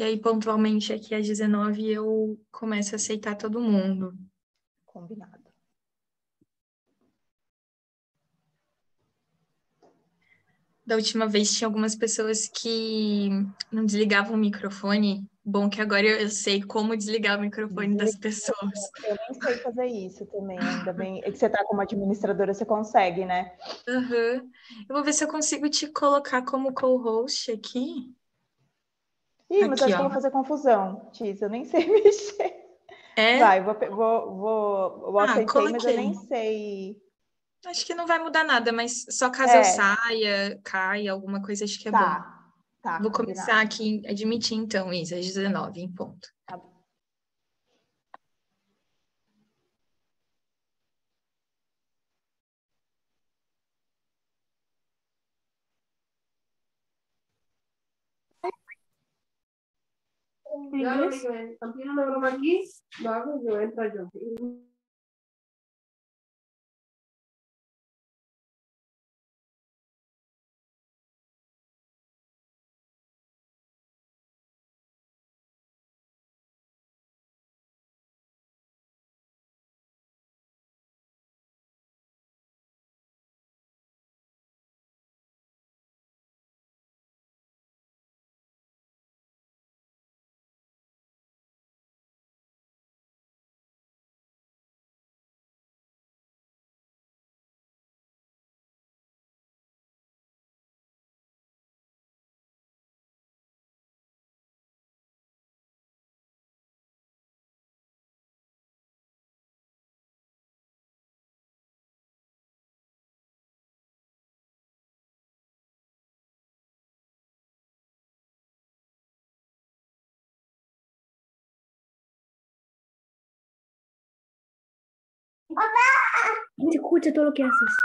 E aí, pontualmente, aqui às 19 eu começo a aceitar todo mundo. Combinado. Da última vez tinha algumas pessoas que não desligavam o microfone. Bom que agora eu sei como desligar o microfone das pessoas. Eu nem sei fazer isso também, ainda bem. É que você tá como administradora, você consegue, né? Uhum. Eu vou ver se eu consigo te colocar como co-host aqui. Ih, mas Aqui, acho que eu vou ó. fazer confusão, Tis, eu nem sei mexer. É? Vai, eu Ah, aceitei, mas eu nem coloquei. sei. Acho que não vai mudar nada, mas só caso eu É, saia, caia, alguma coisa, acho que é bom. tá, Vou começar combinado. aqui, admitir então, Isa, às 19 em ponto. Tá bom. Ya lo único es, también una broma aquí, lo hago y yo entro yo. Escucha todo lo que haces.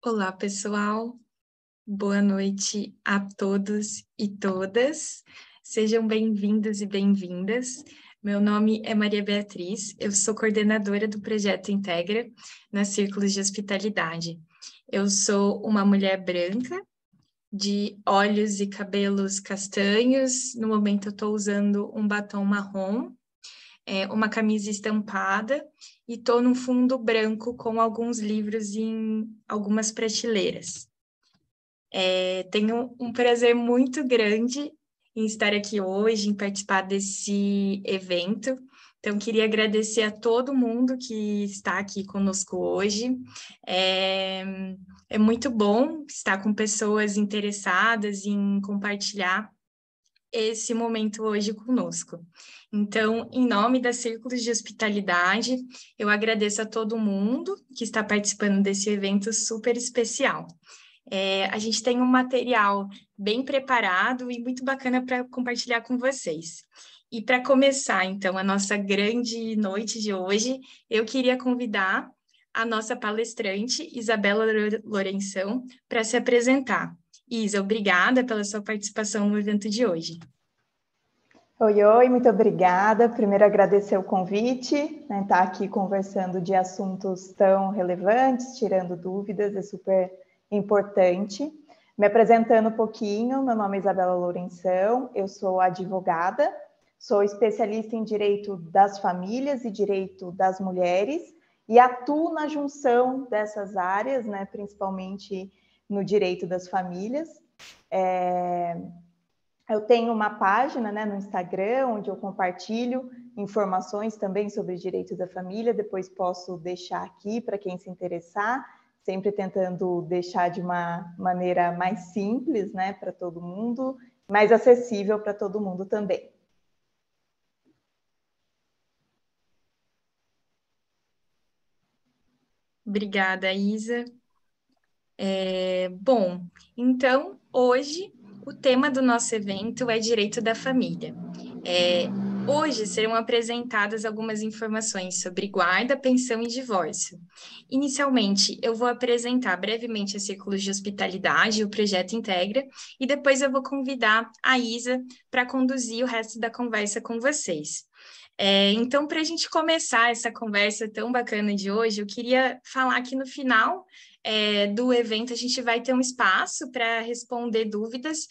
Olá, pessoal. Boa noite a todos e todas. Sejam bem-vindos e bem-vindas. Meu nome é Maria Beatriz, eu sou coordenadora do projeto Integra na Círculos de Hospitalidade. Eu sou uma mulher branca, de olhos e cabelos castanhos. No momento, eu estou usando um batom marrom, uma camisa estampada e estou num fundo branco com alguns livros em algumas prateleiras. Tenho um prazer muito grande em estar aqui hoje, em participar desse evento. Então, queria agradecer a todo mundo que está aqui conosco hoje. É muito bom estar com pessoas interessadas em compartilhar esse momento hoje conosco. Então, em nome da Círculos de Hospitalidade, eu agradeço a todo mundo que está participando desse evento super especial. A gente tem um material bem preparado e muito bacana para compartilhar com vocês. E para começar, então, a nossa grande noite de hoje, eu queria convidar a nossa palestrante, Isabela Lourenção, para se apresentar. Isa, obrigada pela sua participação no evento de hoje. Oi, muito obrigada. Primeiro, agradecer o convite, né, estar aqui conversando de assuntos tão relevantes, tirando dúvidas, é super importante. Me apresentando um pouquinho, meu nome é Isabela Lourenção, eu sou advogada, sou especialista em direito das famílias e direito das mulheres e atuo na junção dessas áreas, né, principalmente no direito das famílias. Eu tenho uma página, né, no Instagram, onde eu compartilho informações também sobre direito da família, depois posso deixar aqui para quem se interessar, sempre tentando deixar de uma maneira mais simples, né, para todo mundo, mais acessível para todo mundo também. Obrigada, Isa. Bom, então, hoje, o tema do nosso evento é Direito da Família. Hoje serão apresentadas algumas informações sobre guarda, pensão e divórcio. Inicialmente, eu vou apresentar brevemente a Círculos de Hospitalidade e o Projeto Integra, e depois eu vou convidar a Isa para conduzir o resto da conversa com vocês. Então, para a gente começar essa conversa tão bacana de hoje, eu queria falar que no final do evento a gente vai ter um espaço para responder dúvidas,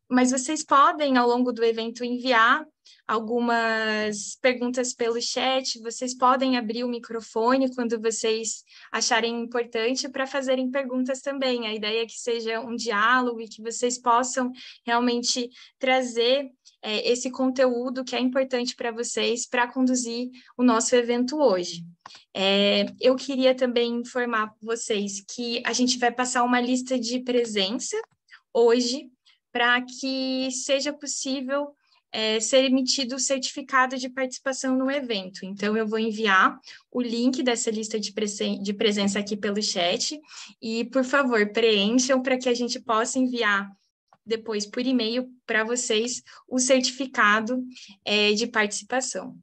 mas vocês podem, ao longo do evento, enviar algumas perguntas pelo chat, vocês podem abrir o microfone quando vocês acharem importante para fazerem perguntas também. A ideia é que seja um diálogo e que vocês possam realmente trazer esse conteúdo que é importante para vocês para conduzir o nosso evento hoje. Eu queria também informar vocês que a gente vai passar uma lista de presença hoje para que seja possível ser emitido o certificado de participação no evento. Então, eu vou enviar o link dessa lista de presença aqui pelo chat e, por favor, preencham para que a gente possa enviar depois por e-mail para vocês o certificado de participação.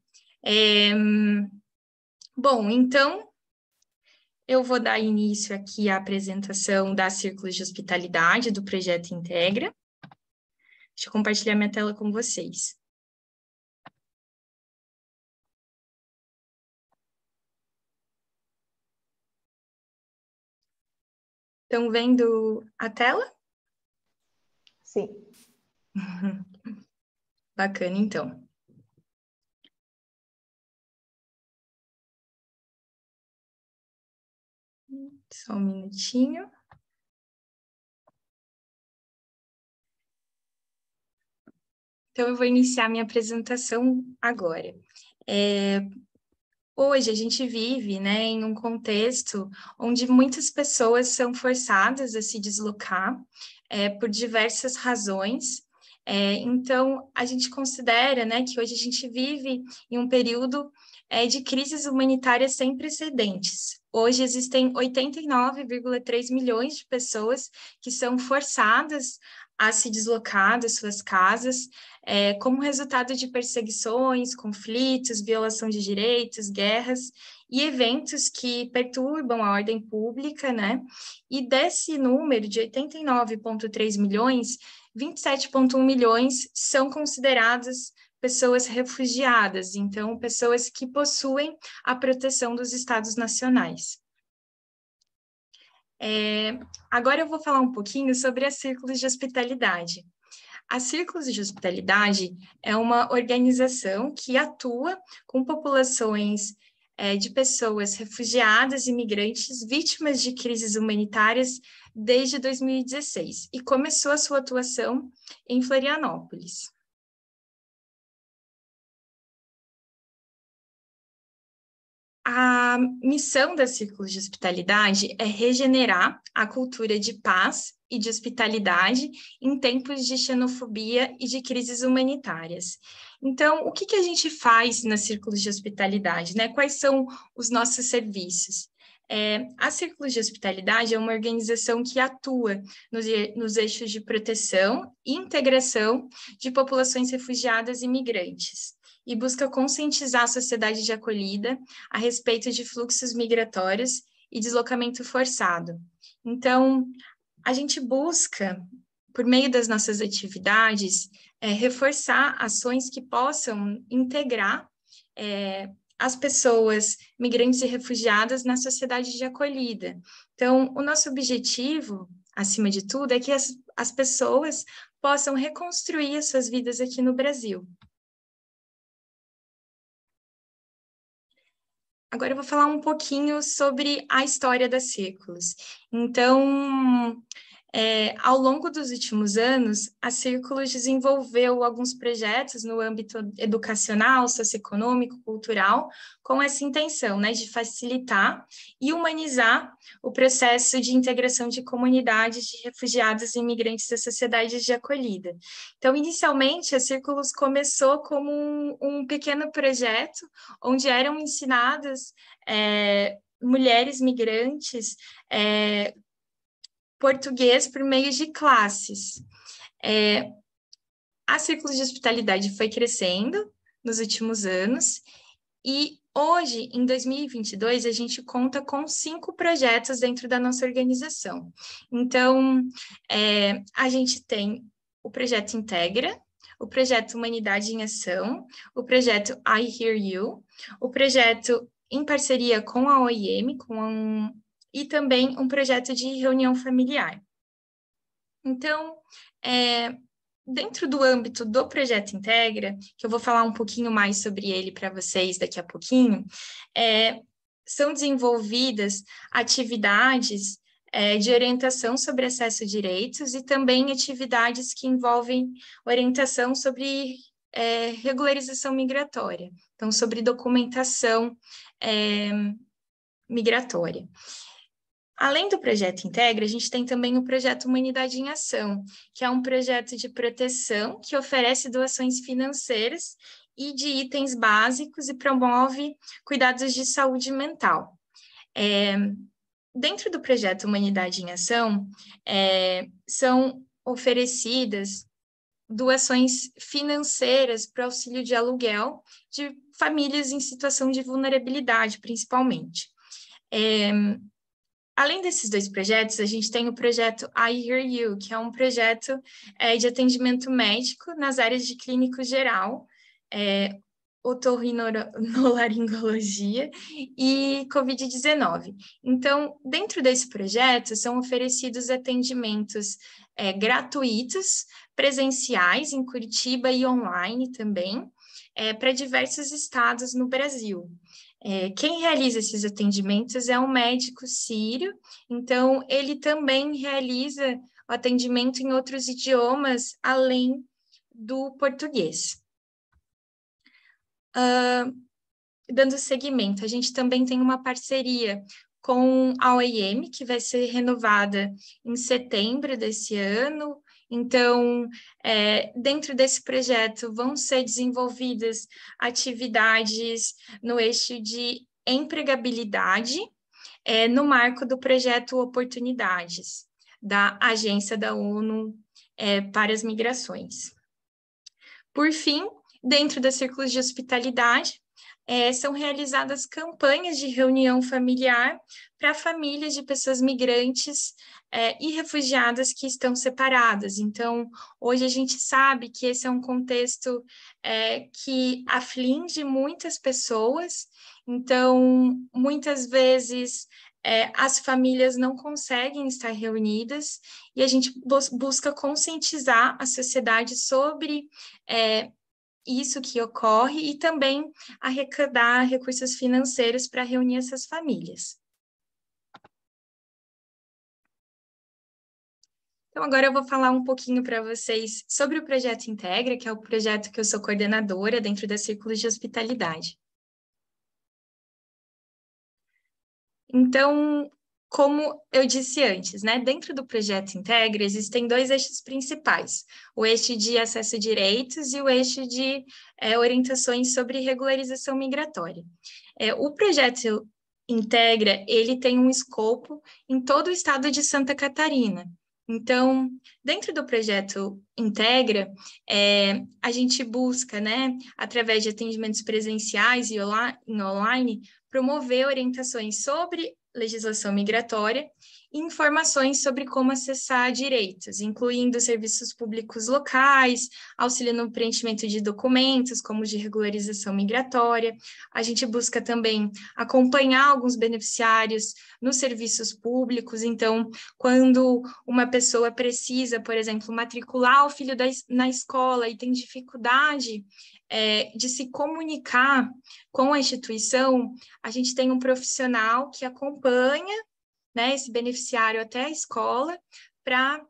Bom, então, eu vou dar início aqui à apresentação da Círculos de Hospitalidade do Projeto Integra. Deixa eu compartilhar minha tela com vocês. Estão vendo a tela? Sim. Bacana, então. Só um minutinho. Então, eu vou iniciar minha apresentação agora. Hoje a gente vive, né, em um contexto onde muitas pessoas são forçadas a se deslocar por diversas razões. Então, a gente considera, né, que hoje a gente vive em um período de crises humanitárias sem precedentes. Hoje existem 89,3 milhões de pessoas que são forçadas a se deslocar das suas casas, como resultado de perseguições, conflitos, violação de direitos, guerras e eventos que perturbam a ordem pública, né? E desse número de 89,3 milhões, 27,1 milhões são consideradas pessoas refugiadas, então pessoas que possuem a proteção dos Estados nacionais. Agora eu vou falar um pouquinho sobre as círculos de hospitalidade. A Círculos de Hospitalidade é uma organização que atua com populações de pessoas refugiadas, imigrantes, vítimas de crises humanitárias desde 2016 e começou a sua atuação em Florianópolis. A missão da Círculos de Hospitalidade é regenerar a cultura de paz e de hospitalidade em tempos de xenofobia e de crises humanitárias. Então, o que a gente faz na Círculos de Hospitalidade, né? Quais são os nossos serviços? A Círculos de Hospitalidade é uma organização que atua nos eixos de proteção e integração de populações refugiadas e migrantes, e busca conscientizar a sociedade de acolhida a respeito de fluxos migratórios e deslocamento forçado. Então, a gente busca, por meio das nossas atividades, reforçar ações que possam integrar as pessoas migrantes e refugiadas na sociedade de acolhida. Então, o nosso objetivo, acima de tudo, é que as pessoas possam reconstruir as suas vidas aqui no Brasil. Agora eu vou falar um pouquinho sobre a história da Círculos. Então, ao longo dos últimos anos, a Círculos desenvolveu alguns projetos no âmbito educacional, socioeconômico, cultural, com essa intenção, né, de facilitar e humanizar o processo de integração de comunidades de refugiados e imigrantes da sociedade de acolhida. Então, inicialmente, a Círculos começou como um pequeno projeto, onde eram ensinadas mulheres migrantes português por meio de classes. A Círculos de Hospitalidade foi crescendo nos últimos anos e hoje, em 2022, a gente conta com 5 projetos dentro da nossa organização. Então, a gente tem o projeto Integra, o projeto Humanidade em Ação, o projeto I Hear You, o projeto em parceria com a OIM, e também um projeto de reunião familiar. Então, dentro do âmbito do Projeto Integra, que eu vou falar um pouquinho mais sobre ele para vocês daqui a pouquinho, são desenvolvidas atividades de orientação sobre acesso a direitos e também atividades que envolvem orientação sobre regularização migratória, então, sobre documentação migratória. Além do Projeto Integra, a gente tem também o Projeto Humanidade em Ação, que é um projeto de proteção que oferece doações financeiras e de itens básicos e promove cuidados de saúde mental. Dentro do Projeto Humanidade em Ação, são oferecidas doações financeiras para auxílio de aluguel de famílias em situação de vulnerabilidade, principalmente. Além desses 2 projetos, a gente tem o projeto I Hear You, que é um projeto de atendimento médico nas áreas de clínico geral, otorrinolaringologia e Covid-19. Então, dentro desse projeto, são oferecidos atendimentos gratuitos, presenciais em Curitiba e online também, para diversos estados no Brasil. Quem realiza esses atendimentos é um médico sírio, então ele também realiza o atendimento em outros idiomas, além do português. Dando seguimento, a gente também tem uma parceria com a OIM, que vai ser renovada em setembro desse ano. Então, dentro desse projeto vão ser desenvolvidas atividades no eixo de empregabilidade, no marco do projeto Oportunidades, da Agência da ONU para as Migrações. Por fim, dentro dos círculos de hospitalidade, são realizadas campanhas de reunião familiar para famílias de pessoas migrantes e refugiadas que estão separadas. Então, hoje a gente sabe que esse é um contexto que aflige muitas pessoas. Então, muitas vezes, as famílias não conseguem estar reunidas e a gente busca conscientizar a sociedade sobre isso que ocorre e também arrecadar recursos financeiros para reunir essas famílias. Então, agora eu vou falar um pouquinho para vocês sobre o Projeto Integra, que é o projeto que eu sou coordenadora dentro da Círculos de Hospitalidade. Então, como eu disse antes, né, dentro do Projeto Integra existem 2 eixos principais, o eixo de acesso a direitos e o eixo de orientações sobre regularização migratória. O Projeto Integra, ele tem um escopo em todo o estado de Santa Catarina. Então, dentro do Projeto Integra, a gente busca, né, através de atendimentos presenciais e online, promover orientações sobre legislação migratória e informações sobre como acessar direitos, incluindo serviços públicos locais, auxílio no preenchimento de documentos, como de regularização migratória. A gente busca também acompanhar alguns beneficiários nos serviços públicos. Então, quando uma pessoa precisa, por exemplo, matricular o filho na escola e tem dificuldade de se comunicar com a instituição, a gente tem um profissional que acompanha, né, esse beneficiário até a escola para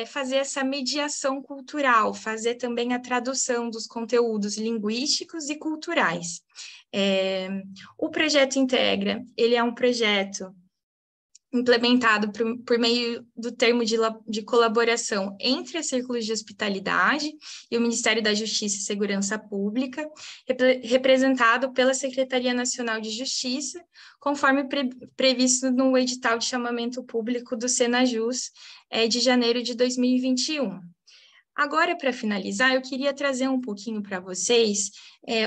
fazer essa mediação cultural, fazer também a tradução dos conteúdos linguísticos e culturais. O Projeto Integra, ele é um projeto implementado por meio do termo de colaboração entre os círculos de hospitalidade e o Ministério da Justiça e Segurança Pública, representado pela Secretaria Nacional de Justiça, conforme previsto no edital de chamamento público do Senajus, de janeiro de 2021. Agora, para finalizar, eu queria trazer um pouquinho para vocês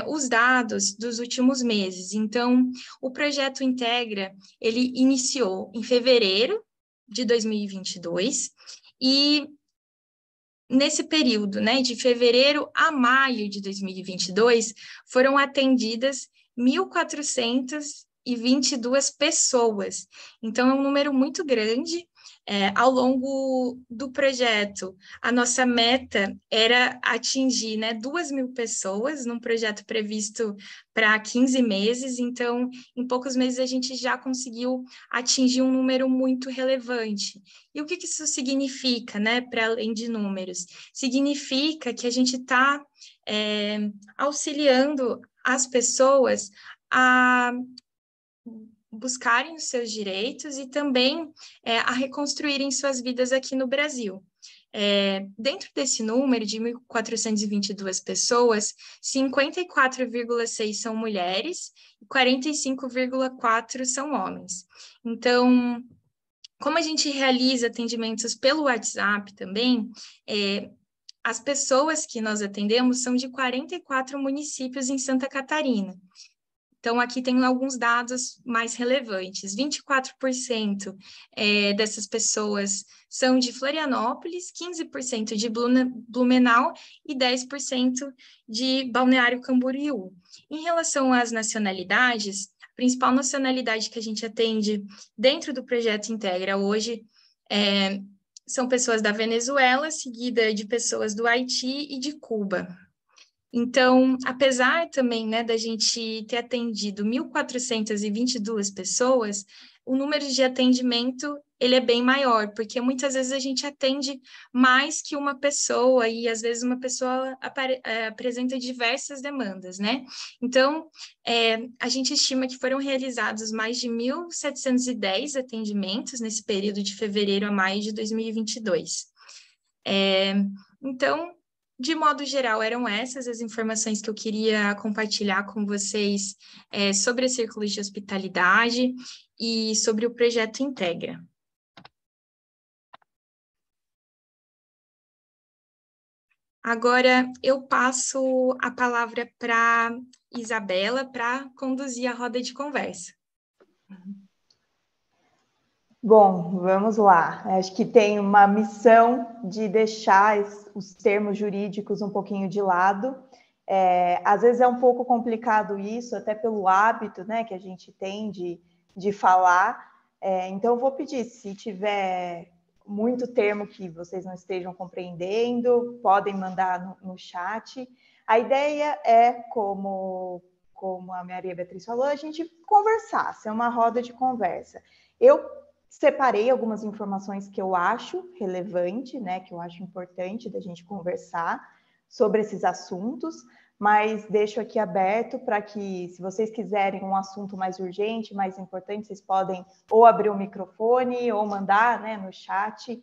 os dados dos últimos meses. Então, o Projeto Integra, ele iniciou em fevereiro de 2022 e nesse período, né, de fevereiro a maio de 2022, foram atendidas 1.422 pessoas. Então, é um número muito grande. Ao longo do projeto, a nossa meta era atingir, né, 2.000 pessoas, num projeto previsto para 15 meses, então, em poucos meses, a gente já conseguiu atingir um número muito relevante. E o que isso significa, né, para além de números? Significa que a gente está auxiliando as pessoas a buscarem os seus direitos e também a reconstruírem suas vidas aqui no Brasil. Dentro desse número de 1.422 pessoas, 54,6 são mulheres e 45,4 são homens. Então, como a gente realiza atendimentos pelo WhatsApp também, as pessoas que nós atendemos são de 44 municípios em Santa Catarina. Então, aqui tem alguns dados mais relevantes. 24% dessas pessoas são de Florianópolis, 15% de Blumenau e 10% de Balneário Camboriú. Em relação às nacionalidades, a principal nacionalidade que a gente atende dentro do Projeto Integra hoje são pessoas da Venezuela, seguida de pessoas do Haiti e de Cuba. Então, apesar também, né, da gente ter atendido 1.422 pessoas, o número de atendimento ele é bem maior, porque muitas vezes a gente atende mais que uma pessoa e às vezes uma pessoa apresenta diversas demandas, né? Então, a gente estima que foram realizados mais de 1.710 atendimentos nesse período de fevereiro a maio de 2022. Então, de modo geral, eram essas as informações que eu queria compartilhar com vocês sobre os círculos de hospitalidade e sobre o projeto Integra. Agora, eu passo a palavra para Isabela para conduzir a roda de conversa. Bom, vamos lá. Acho que tem uma missão de deixar os termos jurídicos um pouquinho de lado. Às vezes é um pouco complicado isso, até pelo hábito, né, que a gente tem de falar. Então, eu vou pedir, se tiver muito termo que vocês não estejam compreendendo, podem mandar no chat. A ideia é, como a Maria Beatriz falou, a gente conversar, ser uma roda de conversa. Eu separei algumas informações que eu acho relevante, né, que eu acho importante da gente conversar sobre esses assuntos, mas deixo aqui aberto para que, se vocês quiserem um assunto mais urgente, mais importante, vocês podem ou abrir o microfone ou mandar, né, no chat,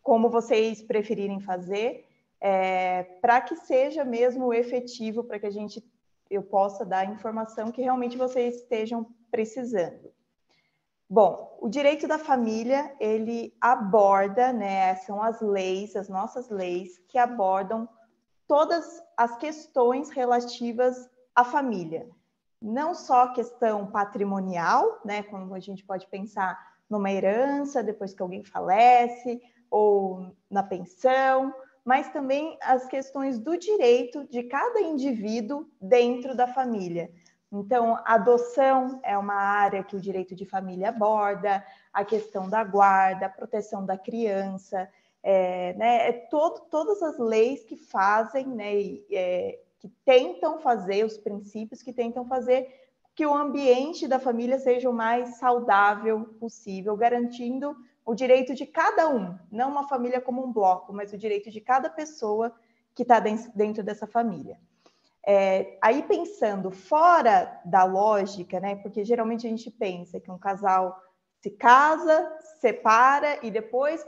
como vocês preferirem fazer, para que seja mesmo efetivo, para que eu possa dar a informação que realmente vocês estejam precisando. Bom, o direito da família, ele aborda, né, são as leis, as nossas leis, que abordam todas as questões relativas à família. Não só a questão patrimonial, né, como a gente pode pensar numa herança, depois que alguém falece, ou na pensão, mas também as questões do direito de cada indivíduo dentro da família. Então, a adoção é uma área que o direito de família aborda, a questão da guarda, a proteção da criança, todas as leis que fazem, né, que tentam fazer, os princípios que tentam fazer que o ambiente da família seja o mais saudável possível, garantindo o direito de cada um, não uma família como um bloco, mas o direito de cada pessoa que está dentro dessa família. Aí pensando fora da lógica, né? Porque geralmente a gente pensa que um casal se casa, separa e depois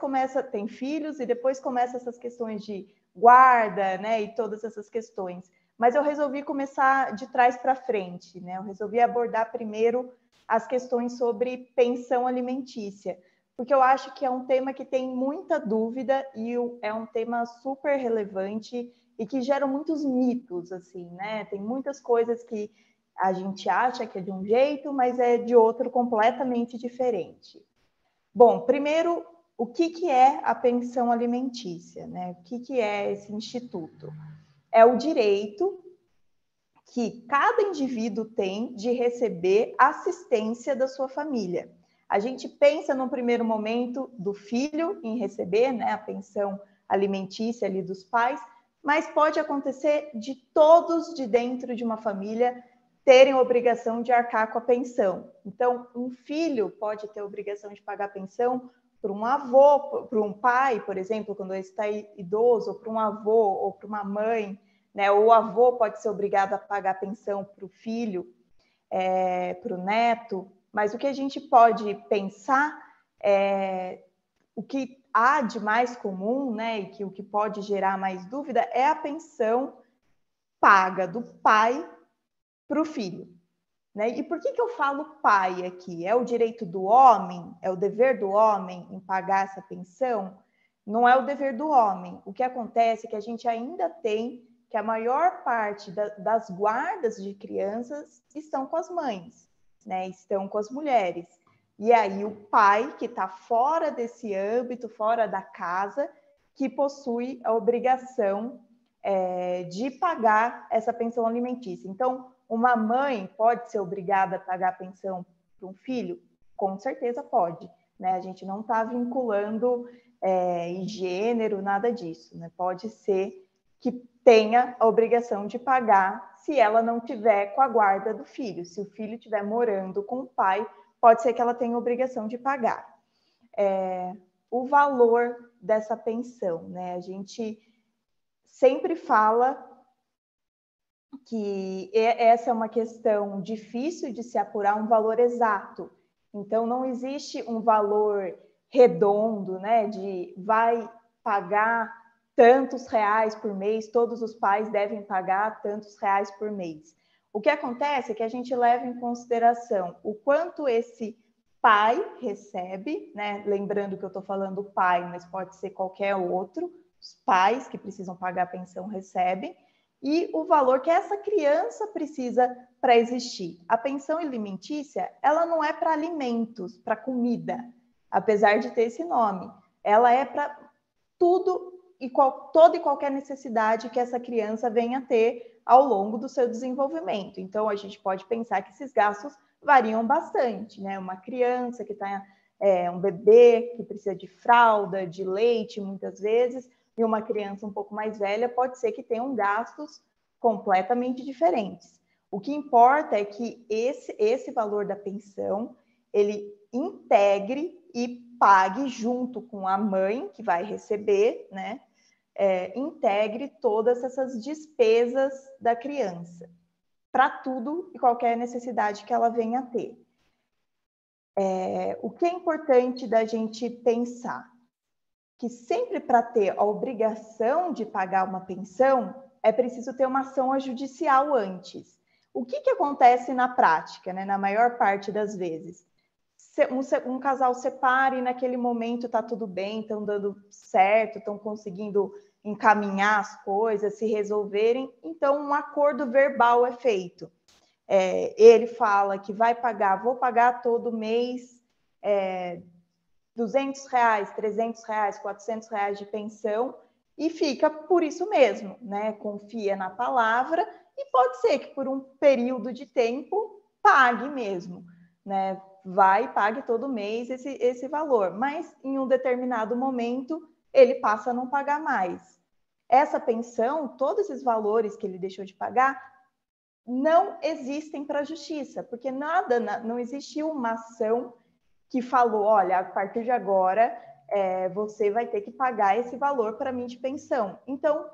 tem filhos e depois começa essas questões de guarda, né? E todas essas questões. Mas eu resolvi começar de trás para frente, né? Eu resolvi abordar primeiro as questões sobre pensão alimentícia, porque eu acho que é um tema que tem muita dúvida e é um tema super relevante e que geram muitos mitos, assim, né? Tem muitas coisas que a gente acha que é de um jeito, mas é de outro completamente diferente. Bom, primeiro, o que é a pensão alimentícia, né? O que é esse instituto? É o direito que cada indivíduo tem de receber assistência da sua família. A gente pensa, num primeiro momento, do filho em receber, né, a pensão alimentícia ali dos pais, mas pode acontecer de todos de dentro de uma família terem obrigação de arcar com a pensão. Então, um filho pode ter a obrigação de pagar a pensão para um avô, para um pai, por exemplo, quando ele está idoso, ou para um avô, ou para uma mãe, né? O avô pode ser obrigado a pagar a pensão para o filho, para o neto, mas o que a gente pode pensar o que há de mais comum, né, e que o que pode gerar mais dúvida é a pensão paga do pai para o filho. Né? E por que eu falo pai aqui? É o direito do homem? É o dever do homem em pagar essa pensão? Não é o dever do homem. O que acontece é que a gente ainda tem que a maior parte das guardas de crianças estão com as mães, né? Estão com as mulheres. E aí o pai, que está fora desse âmbito, fora da casa, que possui a obrigação de pagar essa pensão alimentícia. Então, uma mãe pode ser obrigada a pagar a pensão para um filho? Com certeza pode, né? A gente não está vinculando em gênero, nada disso, né? Pode ser que tenha a obrigação de pagar se ela não tiver com a guarda do filho. Se o filho estiver morando com o pai, pode ser que ela tenha a obrigação de pagar. O valor dessa pensão, né? A gente sempre fala que essa é uma questão difícil de se apurar um valor exato. Então, não existe um valor redondo, né? De vai pagar tantos reais por mês, todos os pais devem pagar tantos reais por mês. O que acontece é que a gente leva em consideração o quanto esse pai recebe, né? Lembrando que eu estou falando pai, mas pode ser qualquer outro, os pais que precisam pagar a pensão recebem, e o valor que essa criança precisa para existir. A pensão alimentícia, ela não é para alimentos, para comida, apesar de ter esse nome. Ela é para tudo e toda e qualquer necessidade que essa criança venha a ter ao longo do seu desenvolvimento. Então, a gente pode pensar que esses gastos variam bastante, né? Uma criança que está um bebê que precisa de fralda, de leite, muitas vezes, e uma criança um pouco mais velha pode ser que tenham gastos completamente diferentes. O que importa é que esse valor da pensão, ele integre e pague junto com a mãe que vai receber, né? Integre todas essas despesas da criança, para tudo e qualquer necessidade que ela venha a ter. O que é importante da gente pensar? Que sempre para ter a obrigação de pagar uma pensão, é preciso ter uma ação judicial antes. O que acontece na prática, né? Na maior parte das vezes? Um casal separa e naquele momento está tudo bem, estão dando certo, estão conseguindo encaminhar as coisas, se resolverem, então um acordo verbal é feito. Ele fala que vai pagar, vou pagar todo mês R$200, R$300, R$400 de pensão, e fica por isso mesmo, né? Confia na palavra e pode ser que por um período de tempo pague mesmo, né? Pague todo mês esse valor, mas em um determinado momento ele passa a não pagar mais. Essa pensão, todos esses valores que ele deixou de pagar, não existem para a justiça, porque não existiu uma ação que falou, olha, a partir de agora você vai ter que pagar esse valor para mim de pensão. Então,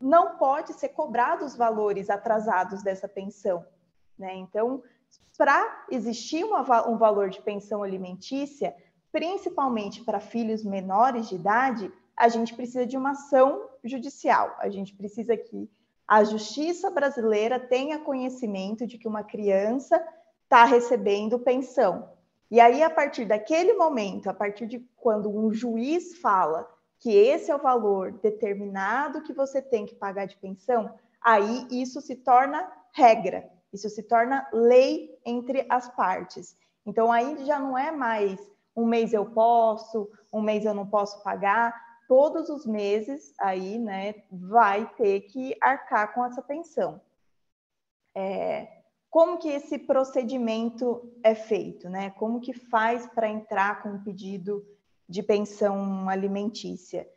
não pode ser cobrado os valores atrasados dessa pensão, né? Então, para existir um valor de pensão alimentícia, principalmente para filhos menores de idade, a gente precisa de uma ação judicial. A gente precisa que a justiça brasileira tenha conhecimento de que uma criança está recebendo pensão. E aí, a partir daquele momento, a partir de quando um juiz fala que esse é o valor determinado que você tem que pagar de pensão, aí isso se torna regra, isso se torna lei entre as partes. Então, aí já não é mais um mês eu posso, um mês eu não posso pagar, todos os meses aí, né, vai ter que arcar com essa pensão. Como que esse procedimento é feito, né? Como que faz para entrar com um pedido de pensão alimentícia?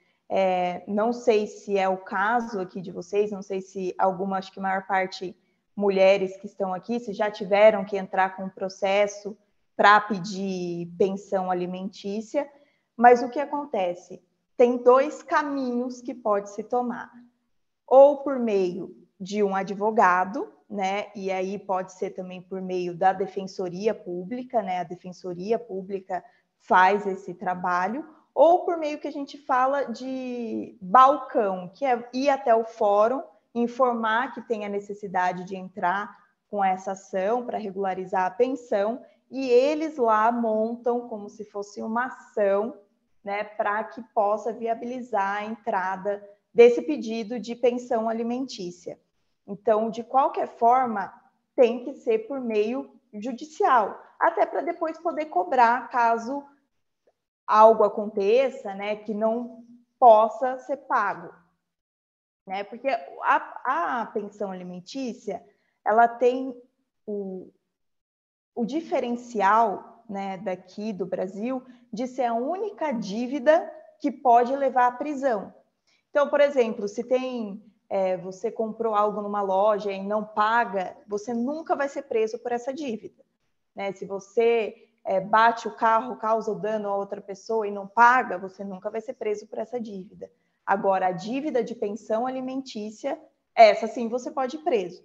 Não sei se é o caso aqui de vocês, não sei se acho que a maior parte mulheres que estão aqui, se já tiveram que entrar com um processo para pedir pensão alimentícia, mas o que acontece? Tem dois caminhos que pode se tomar. Ou por meio de um advogado, né? E aí pode ser também por meio da Defensoria Pública, né? A Defensoria Pública faz esse trabalho, ou por meio que a gente fala de balcão, que é ir até o fórum, informar que tem a necessidade de entrar com essa ação para regularizar a pensão, e eles lá montam como se fosse uma ação, né, para que possa viabilizar a entrada desse pedido de pensão alimentícia. Então, de qualquer forma, tem que ser por meio judicial, até para depois poder cobrar caso algo aconteça, né, que não possa ser pago, né? Porque a pensão alimentícia, ela tem o diferencial, né, daqui do Brasil de ser a única dívida que pode levar à prisão. Então, por exemplo, se tem você comprou algo numa loja e não paga, você nunca vai ser preso por essa dívida, né? Se você bate o carro, causa o dano a outra pessoa e não paga, você nunca vai ser preso por essa dívida. Agora, a dívida de pensão alimentícia, essa sim você pode ir preso,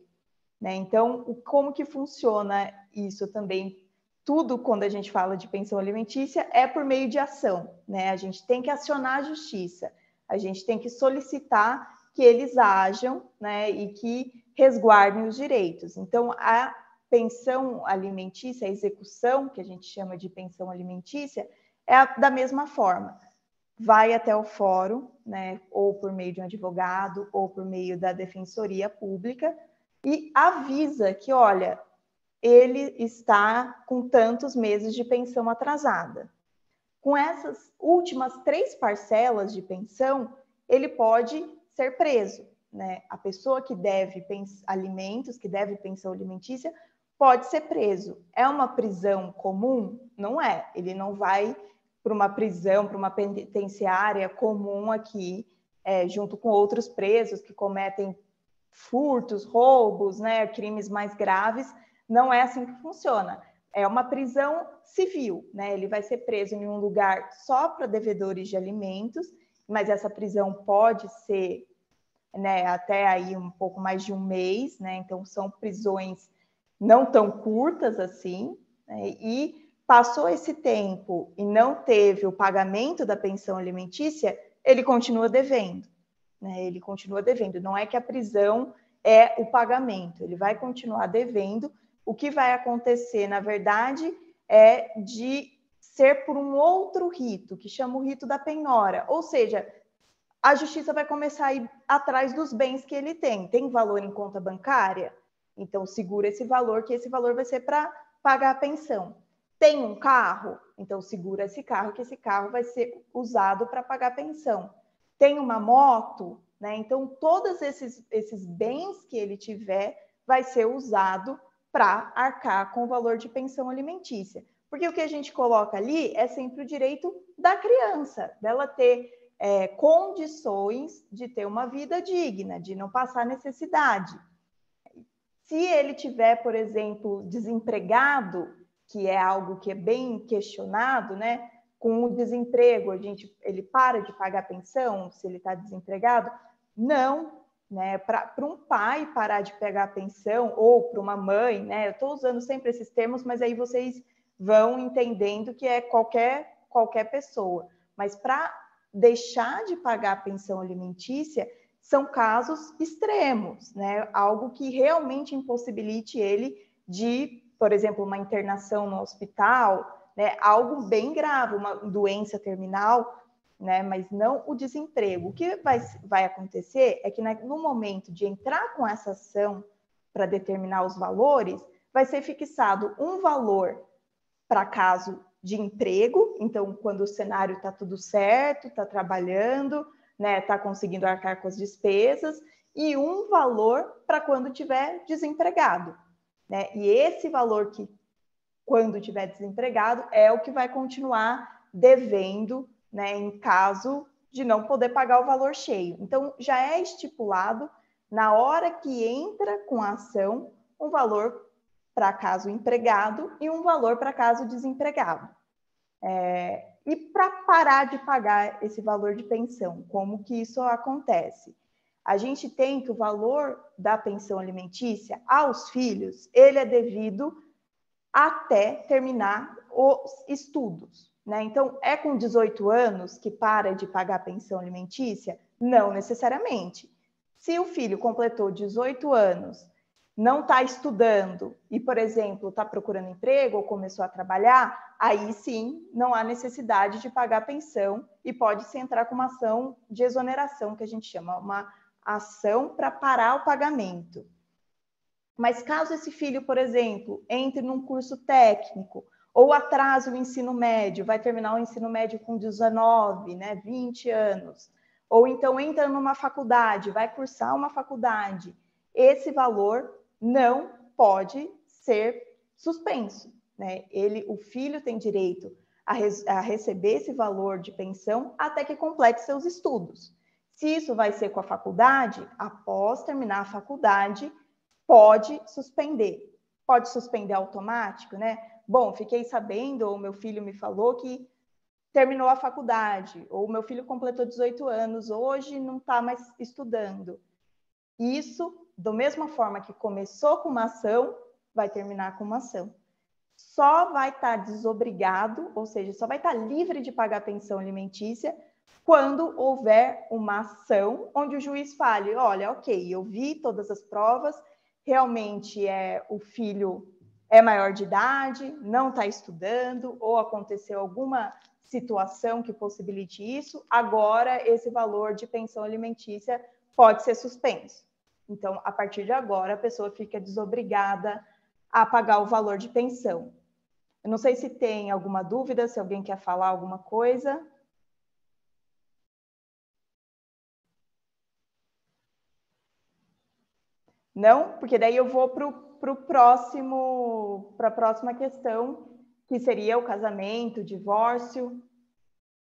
né? Então, como que funciona isso também? Tudo, quando a gente fala de pensão alimentícia, é por meio de ação, né? A gente tem que acionar a justiça, a gente tem que solicitar que eles ajam, né? E que resguardem os direitos. Então, a pensão alimentícia, a execução, que a gente chama de pensão alimentícia, é da mesma forma. Vai até o fórum, né, ou por meio de um advogado, ou por meio da defensoria pública, e avisa que, olha, ele está com tantos meses de pensão atrasada. Com essas últimas 3 parcelas de pensão, ele pode ser preso, né? A pessoa que deve alimentos, que deve pensão alimentícia, pode ser preso. É uma prisão comum? Não é. Ele não vai para uma prisão, para uma penitenciária comum aqui, junto com outros presos que cometem furtos, roubos, né, crimes mais graves. Não é assim que funciona. É uma prisão civil, né? Ele vai ser preso em um lugar só para devedores de alimentos, mas essa prisão pode ser, né, até aí um pouco mais de um mês, né? Então são prisões não tão curtas assim, né? E passou esse tempo e não teve o pagamento da pensão alimentícia, ele continua devendo, né? Ele continua devendo. Não é que a prisão é o pagamento, ele vai continuar devendo. O que vai acontecer, na verdade, é de ser por um outro rito, que chama o rito da penhora. Ou seja, a justiça vai começar a ir atrás dos bens que ele tem. Tem valor em conta bancária? Então, segura esse valor, que esse valor vai ser para pagar a pensão. Tem um carro? Então, segura esse carro, que esse carro vai ser usado para pagar a pensão. Tem uma moto? Né? Então, todos esses bens que ele tiver vai ser usado para arcar com o valor de pensão alimentícia. Porque o que a gente coloca ali é sempre o direito da criança, dela ter condições de ter uma vida digna, de não passar necessidade. Se ele tiver, por exemplo, desempregado, que é algo que é bem questionado, né? Com o desemprego, ele para de pagar pensão se ele está desempregado? Não, né? Para um pai parar de pegar a pensão, ou para uma mãe, né? Eu estou usando sempre esses termos, mas aí vocês vão entendendo que é qualquer pessoa. Mas para deixar de pagar a pensão alimentícia, são casos extremos, né? Algo que realmente impossibilite ele de, por exemplo, uma internação no hospital, né? Algo bem grave, uma doença terminal, né? Mas não o desemprego. O que vai acontecer é que no momento de entrar com essa ação para determinar os valores, vai ser fixado um valor para caso de emprego, então quando o cenário está tudo certo, está trabalhando, né, está conseguindo arcar com as despesas, e um valor para quando tiver desempregado, né? E esse valor que quando tiver desempregado é o que vai continuar devendo, né, em caso de não poder pagar o valor cheio. Então já é estipulado na hora que entra com a ação um valor para caso empregado e um valor para caso desempregado. E para parar de pagar esse valor de pensão, como que isso acontece? A gente tem que o valor da pensão alimentícia aos filhos, ele é devido até terminar os estudos, né? Então, é com 18 anos que para de pagar a pensão alimentícia? Não necessariamente. Se o filho completou 18 anos, não está estudando e, por exemplo, está procurando emprego ou começou a trabalhar, aí sim não há necessidade de pagar pensão e pode-se entrar com uma ação de exoneração, que a gente chama, uma ação para parar o pagamento. Mas caso esse filho, por exemplo, entre num curso técnico ou atrase o ensino médio, vai terminar o ensino médio com 19, né, 20 anos, ou então entra numa faculdade, vai cursar uma faculdade, esse valor não pode ser suspenso, né? O filho tem direito a receber esse valor de pensão até que complete seus estudos. Se isso vai ser com a faculdade, após terminar a faculdade, pode suspender. Pode suspender automático, né? Bom, fiquei sabendo, ou meu filho me falou que terminou a faculdade, ou meu filho completou 18 anos, hoje não está mais estudando. Isso, da mesma forma que começou com uma ação, vai terminar com uma ação. Só vai estar desobrigado, ou seja, só vai estar livre de pagar pensão alimentícia quando houver uma ação onde o juiz fale, olha, ok, eu vi todas as provas, realmente o filho é maior de idade, não está estudando, ou aconteceu alguma situação que possibilite isso, agora esse valor de pensão alimentícia pode ser suspenso. Então, a partir de agora, a pessoa fica desobrigada a pagar o valor de pensão. Eu não sei se tem alguma dúvida, se alguém quer falar alguma coisa. Não? Porque daí eu vou para a próxima questão, que seria o casamento, o divórcio.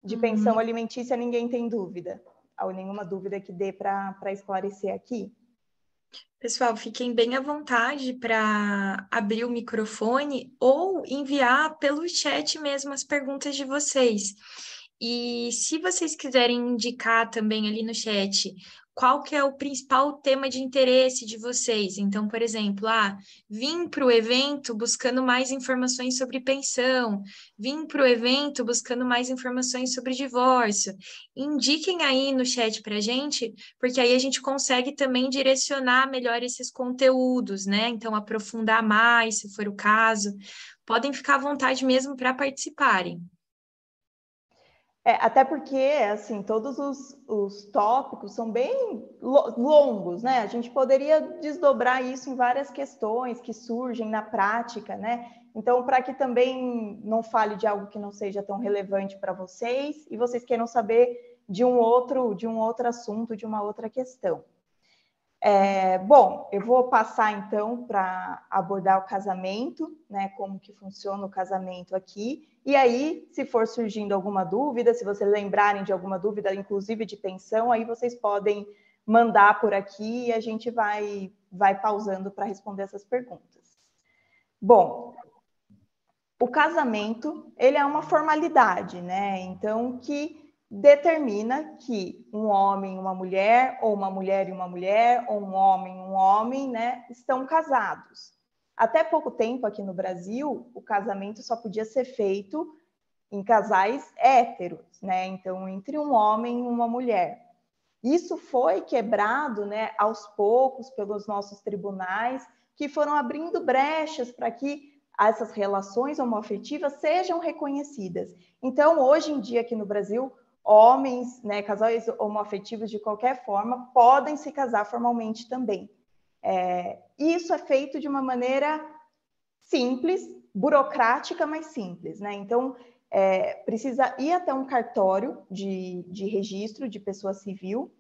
De pensão alimentícia, ninguém tem dúvida. Ou nenhuma dúvida que dê para esclarecer aqui. Pessoal, fiquem bem à vontade para abrir o microfone ou enviar pelo chat mesmo as perguntas de vocês. E se vocês quiserem indicar também ali no chat qual que é o principal tema de interesse de vocês. Então, por exemplo, vim para o evento buscando mais informações sobre pensão, vim para o evento buscando mais informações sobre divórcio. Indiquem aí no chat para a gente, porque aí a gente consegue também direcionar melhor esses conteúdos, né? Então, aprofundar mais, se for o caso. Podem ficar à vontade mesmo para participarem. Até porque, assim, todos os tópicos são bem longos, né? A gente poderia desdobrar isso em várias questões que surgem na prática, né? Então, para que também não fale de algo que não seja tão relevante para vocês e vocês queiram saber de um outro assunto, de uma outra questão. Bom, eu vou passar então para abordar o casamento, né? Como que funciona o casamento aqui. E aí, se for surgindo alguma dúvida, se vocês lembrarem de alguma dúvida, inclusive de pensão, aí vocês podem mandar por aqui e a gente vai pausando para responder essas perguntas. Bom, o casamento, ele é uma formalidade, né? Então, que determina que um homem e uma mulher, ou uma mulher e uma mulher, ou um homem, né, estão casados. Até pouco tempo aqui no Brasil, o casamento só podia ser feito em casais héteros, né? Então, entre um homem e uma mulher. Isso foi quebrado, né, aos poucos pelos nossos tribunais, que foram abrindo brechas para que essas relações homoafetivas sejam reconhecidas. Então, hoje em dia, aqui no Brasil, homens, né, casais homoafetivos de qualquer forma, podem se casar formalmente também. Isso é feito de uma maneira simples, burocrática, mas simples, né? Então, precisa ir até um cartório de registro de pessoa civil,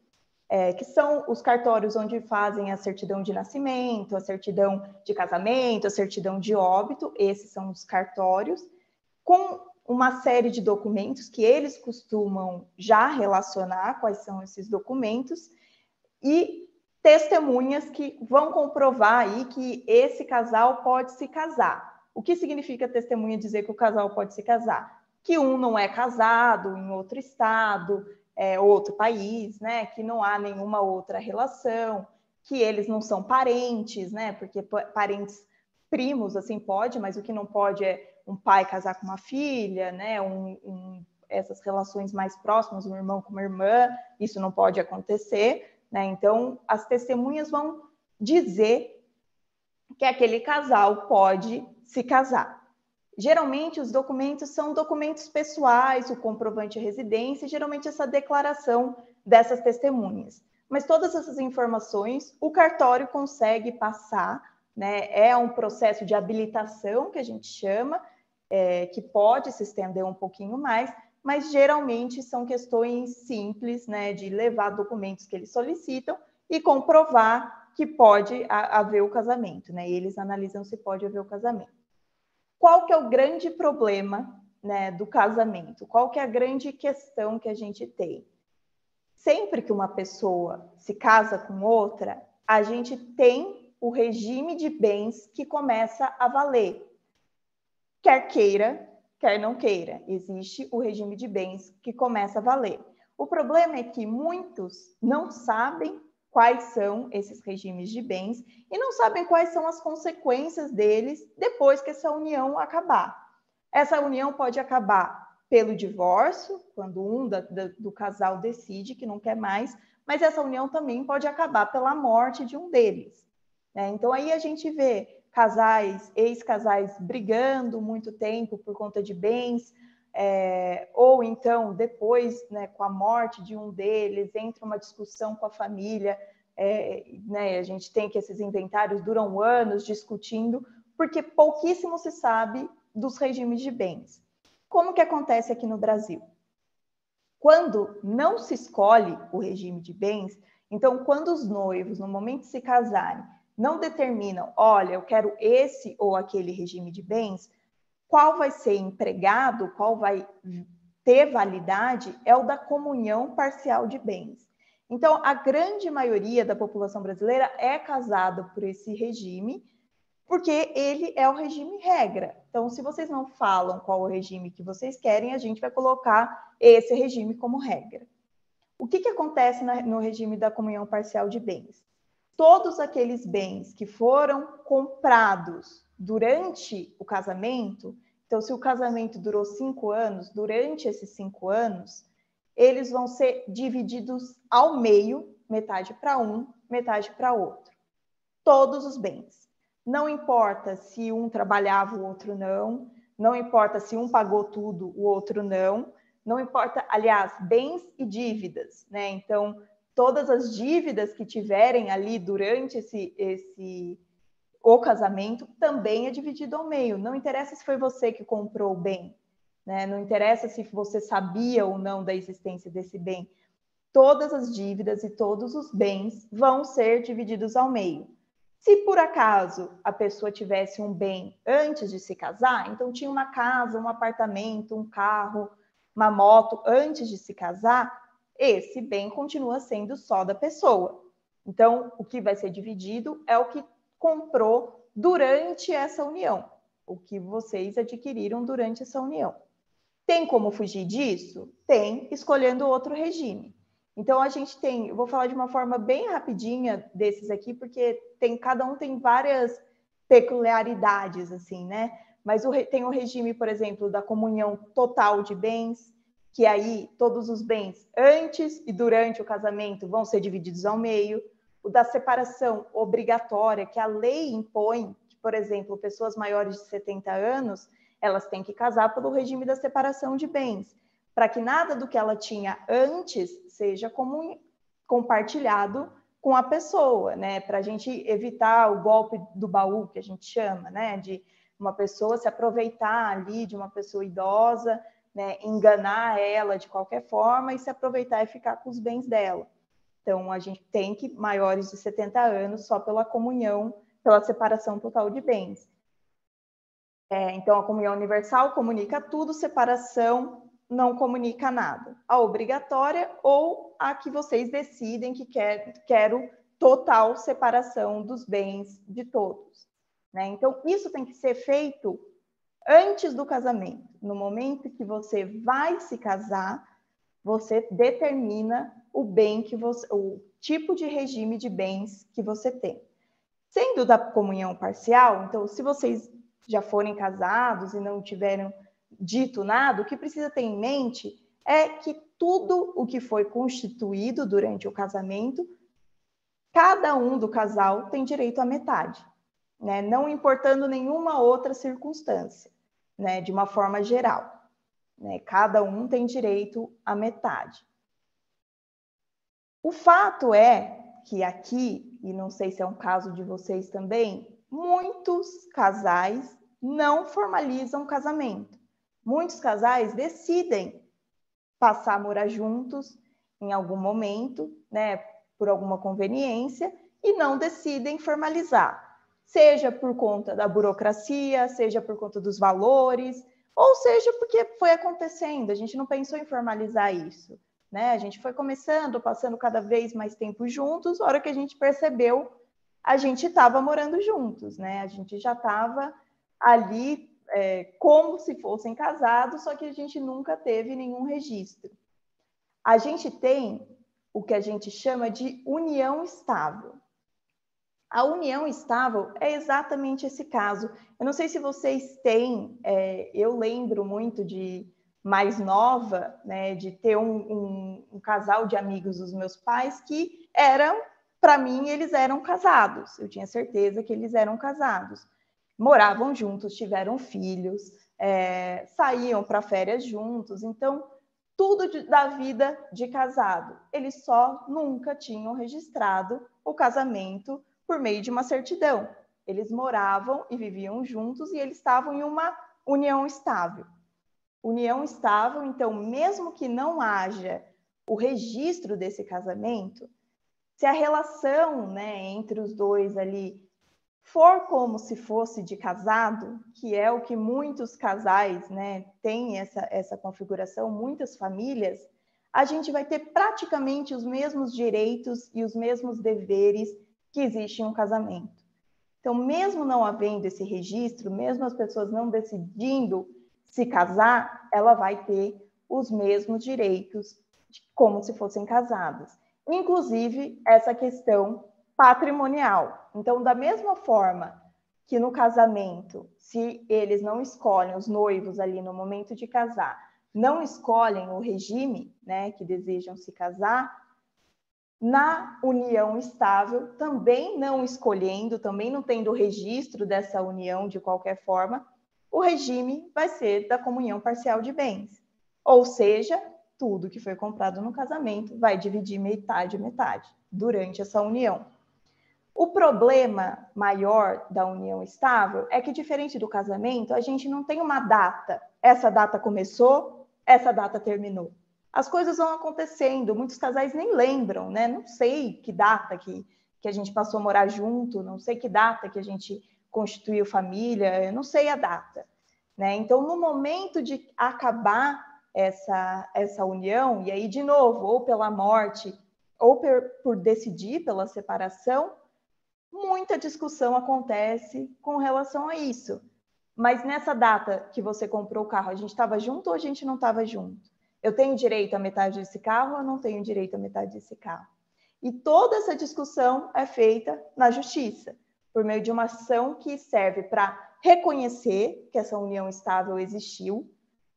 que são os cartórios onde fazem a certidão de nascimento, a certidão de casamento, a certidão de óbito, esses são os cartórios, com uma série de documentos que eles costumam já relacionar quais são esses documentos, e testemunhas que vão comprovar aí que esse casal pode se casar. O que significa testemunha dizer que o casal pode se casar? Que um não é casado em outro estado, outro país, né? Que não há nenhuma outra relação, que eles não são parentes, né? Porque parentes primos, assim, pode, mas o que não pode é um pai casar com uma filha, né? Essas relações mais próximas, um irmão com uma irmã, isso não pode acontecer, né? Então, as testemunhas vão dizer que aquele casal pode se casar. Geralmente, os documentos são documentos pessoais, o comprovante de residência, geralmente essa declaração dessas testemunhas. Mas todas essas informações o cartório consegue passar, né? É um processo de habilitação que a gente chama, que pode se estender um pouquinho mais, mas geralmente são questões simples, né? De levar documentos que eles solicitam e comprovar que pode haver o casamento, né? E eles analisam se pode haver o casamento. Qual que é o grande problema, né, do casamento? Qual que é a grande questão que a gente tem? sempre que uma pessoa se casa com outra, a gente tem o regime de bens que começa a valer. Quer queira, quer não queira, existe o regime de bens que começa a valer. O problema é que muitos não sabem quais são esses regimes de bens e não sabem quais são as consequências deles depois que essa união acabar. Essa união pode acabar pelo divórcio, quando um do casal decide que não quer mais, mas essa união também pode acabar pela morte de um deles. Então aí a gente vê casais, ex-casais brigando muito tempo por conta de bens, ou então depois, né, com a morte de um deles, entra uma discussão com a família, né, a gente tem que esses inventários duram anos discutindo, porque pouquíssimo se sabe dos regimes de bens. Como que acontece aqui no Brasil? Quando não se escolhe o regime de bens, então quando os noivos, no momento de se casarem, não determinam, olha, eu quero esse ou aquele regime de bens, qual vai ser empregado, qual vai ter validade, é o da comunhão parcial de bens. Então, a grande maioria da população brasileira é casada por esse regime, porque ele é o regime regra. Então, se vocês não falam qual o regime que vocês querem, a gente vai colocar esse regime como regra. O que acontece no regime da comunhão parcial de bens? Todos aqueles bens que foram comprados durante o casamento, então, se o casamento durou 5 anos, durante esses 5 anos, eles vão ser divididos ao meio, metade para um, metade para outro. Todos os bens. Não importa se um trabalhava, o outro não. Não importa se um pagou tudo, o outro não. Não importa, aliás, bens e dívidas, né? Então, todas as dívidas que tiverem ali durante o casamento também é dividido ao meio. Não interessa se foi você que comprou o bem, né? Não interessa se você sabia ou não da existência desse bem. Todas as dívidas e todos os bens vão ser divididos ao meio. Se por acaso a pessoa tivesse um bem antes de se casar, então tinha uma casa, um apartamento, um carro, uma moto antes de se casar, esse bem continua sendo só da pessoa. Então, o que vai ser dividido é o que comprou durante essa união, o que vocês adquiriram durante essa união. Tem como fugir disso? Tem, escolhendo outro regime. Então, a gente tem, eu vou falar de uma forma bem rapidinha desses aqui, porque cada um tem várias peculiaridades, assim, né? Mas tem o regime, por exemplo, da comunhão total de bens, que aí todos os bens antes e durante o casamento vão ser divididos ao meio. O da separação obrigatória, que a lei impõe, que, por exemplo, pessoas maiores de 70 anos, elas têm que casar pelo regime da separação de bens, para que nada do que ela tinha antes seja compartilhado com a pessoa, né? Para a gente evitar o golpe do baú, que a gente chama, né? De uma pessoa se aproveitar ali de uma pessoa idosa, né? Enganar ela de qualquer forma e se aproveitar e ficar com os bens dela. Então, a gente tem que maiores de 70 anos só pela comunhão, pela separação total de bens. Então, a comunhão universal comunica tudo, separação não comunica nada. A obrigatória ou a que vocês decidem que quero total separação dos bens de todos, né? Então, isso tem que ser feito antes do casamento. No momento que você vai se casar, você determina o bem que você, o tipo de regime de bens que você tem. Sendo da comunhão parcial, então, se vocês já forem casados e não tiveram dito nada, o que precisa ter em mente é que tudo o que foi constituído durante o casamento, cada um do casal tem direito à metade, né? Não importando nenhuma outra circunstância, né? De uma forma geral, né? Cada um tem direito à metade. O fato é que aqui, e não sei se é um caso de vocês também, muitos casais não formalizam o casamento. Muitos casais decidem passar a morar juntos em algum momento, né, por alguma conveniência, e não decidem formalizar. Seja por conta da burocracia, seja por conta dos valores, ou seja porque foi acontecendo, a gente não pensou em formalizar isso, né? A gente foi começando, passando cada vez mais tempo juntos, a hora que a gente percebeu, a gente estava morando juntos, né? A gente já estava ali como se fossem casados, só que a gente nunca teve nenhum registro. A gente tem o que a gente chama de união estável. A união estável é exatamente esse caso. Eu não sei se vocês têm, eu lembro muito de mais nova, né, de ter um casal de amigos dos meus pais que eram, para mim, eles eram casados. Eu tinha certeza que eles eram casados. Moravam juntos, tiveram filhos, saíam para férias juntos. Então, tudo da vida de casado. Eles só nunca tinham registrado o casamento por meio de uma certidão. Eles moravam e viviam juntos e eles estavam em uma união estável. União estável, então, mesmo que não haja o registro desse casamento, se a relação, né, entre os dois ali for como se fosse de casado, que é o que muitos casais, né, têm essa configuração, muitas famílias, a gente vai ter praticamente os mesmos direitos e os mesmos deveres que existe em um casamento. Então, mesmo não havendo esse registro, mesmo as pessoas não decidindo se casar, ela vai ter os mesmos direitos como se fossem casadas. Inclusive, essa questão patrimonial. Então, da mesma forma que no casamento, se eles não escolhem, os noivos ali no momento de casar, não escolhem o regime, né, que desejam se casar, na união estável, também não escolhendo, também não tendo registro dessa união de qualquer forma, o regime vai ser da comunhão parcial de bens. Ou seja, tudo que foi comprado no casamento vai dividir metade a metade durante essa união. O problema maior da união estável é que, diferente do casamento, a gente não tem uma data. Essa data começou, essa data terminou. As coisas vão acontecendo, muitos casais nem lembram, né? Não sei que data que a gente passou a morar junto, não sei que data que a gente constituiu família, eu não sei a data, né? Então, no momento de acabar essa união, e aí, de novo, ou pela morte, ou por decidir pela separação, muita discussão acontece com relação a isso. Mas nessa data que você comprou o carro, a gente estava junto ou a gente não estava junto? Eu tenho direito à metade desse carro ou não tenho direito à metade desse carro? E toda essa discussão é feita na justiça, por meio de uma ação que serve para reconhecer que essa união estável existiu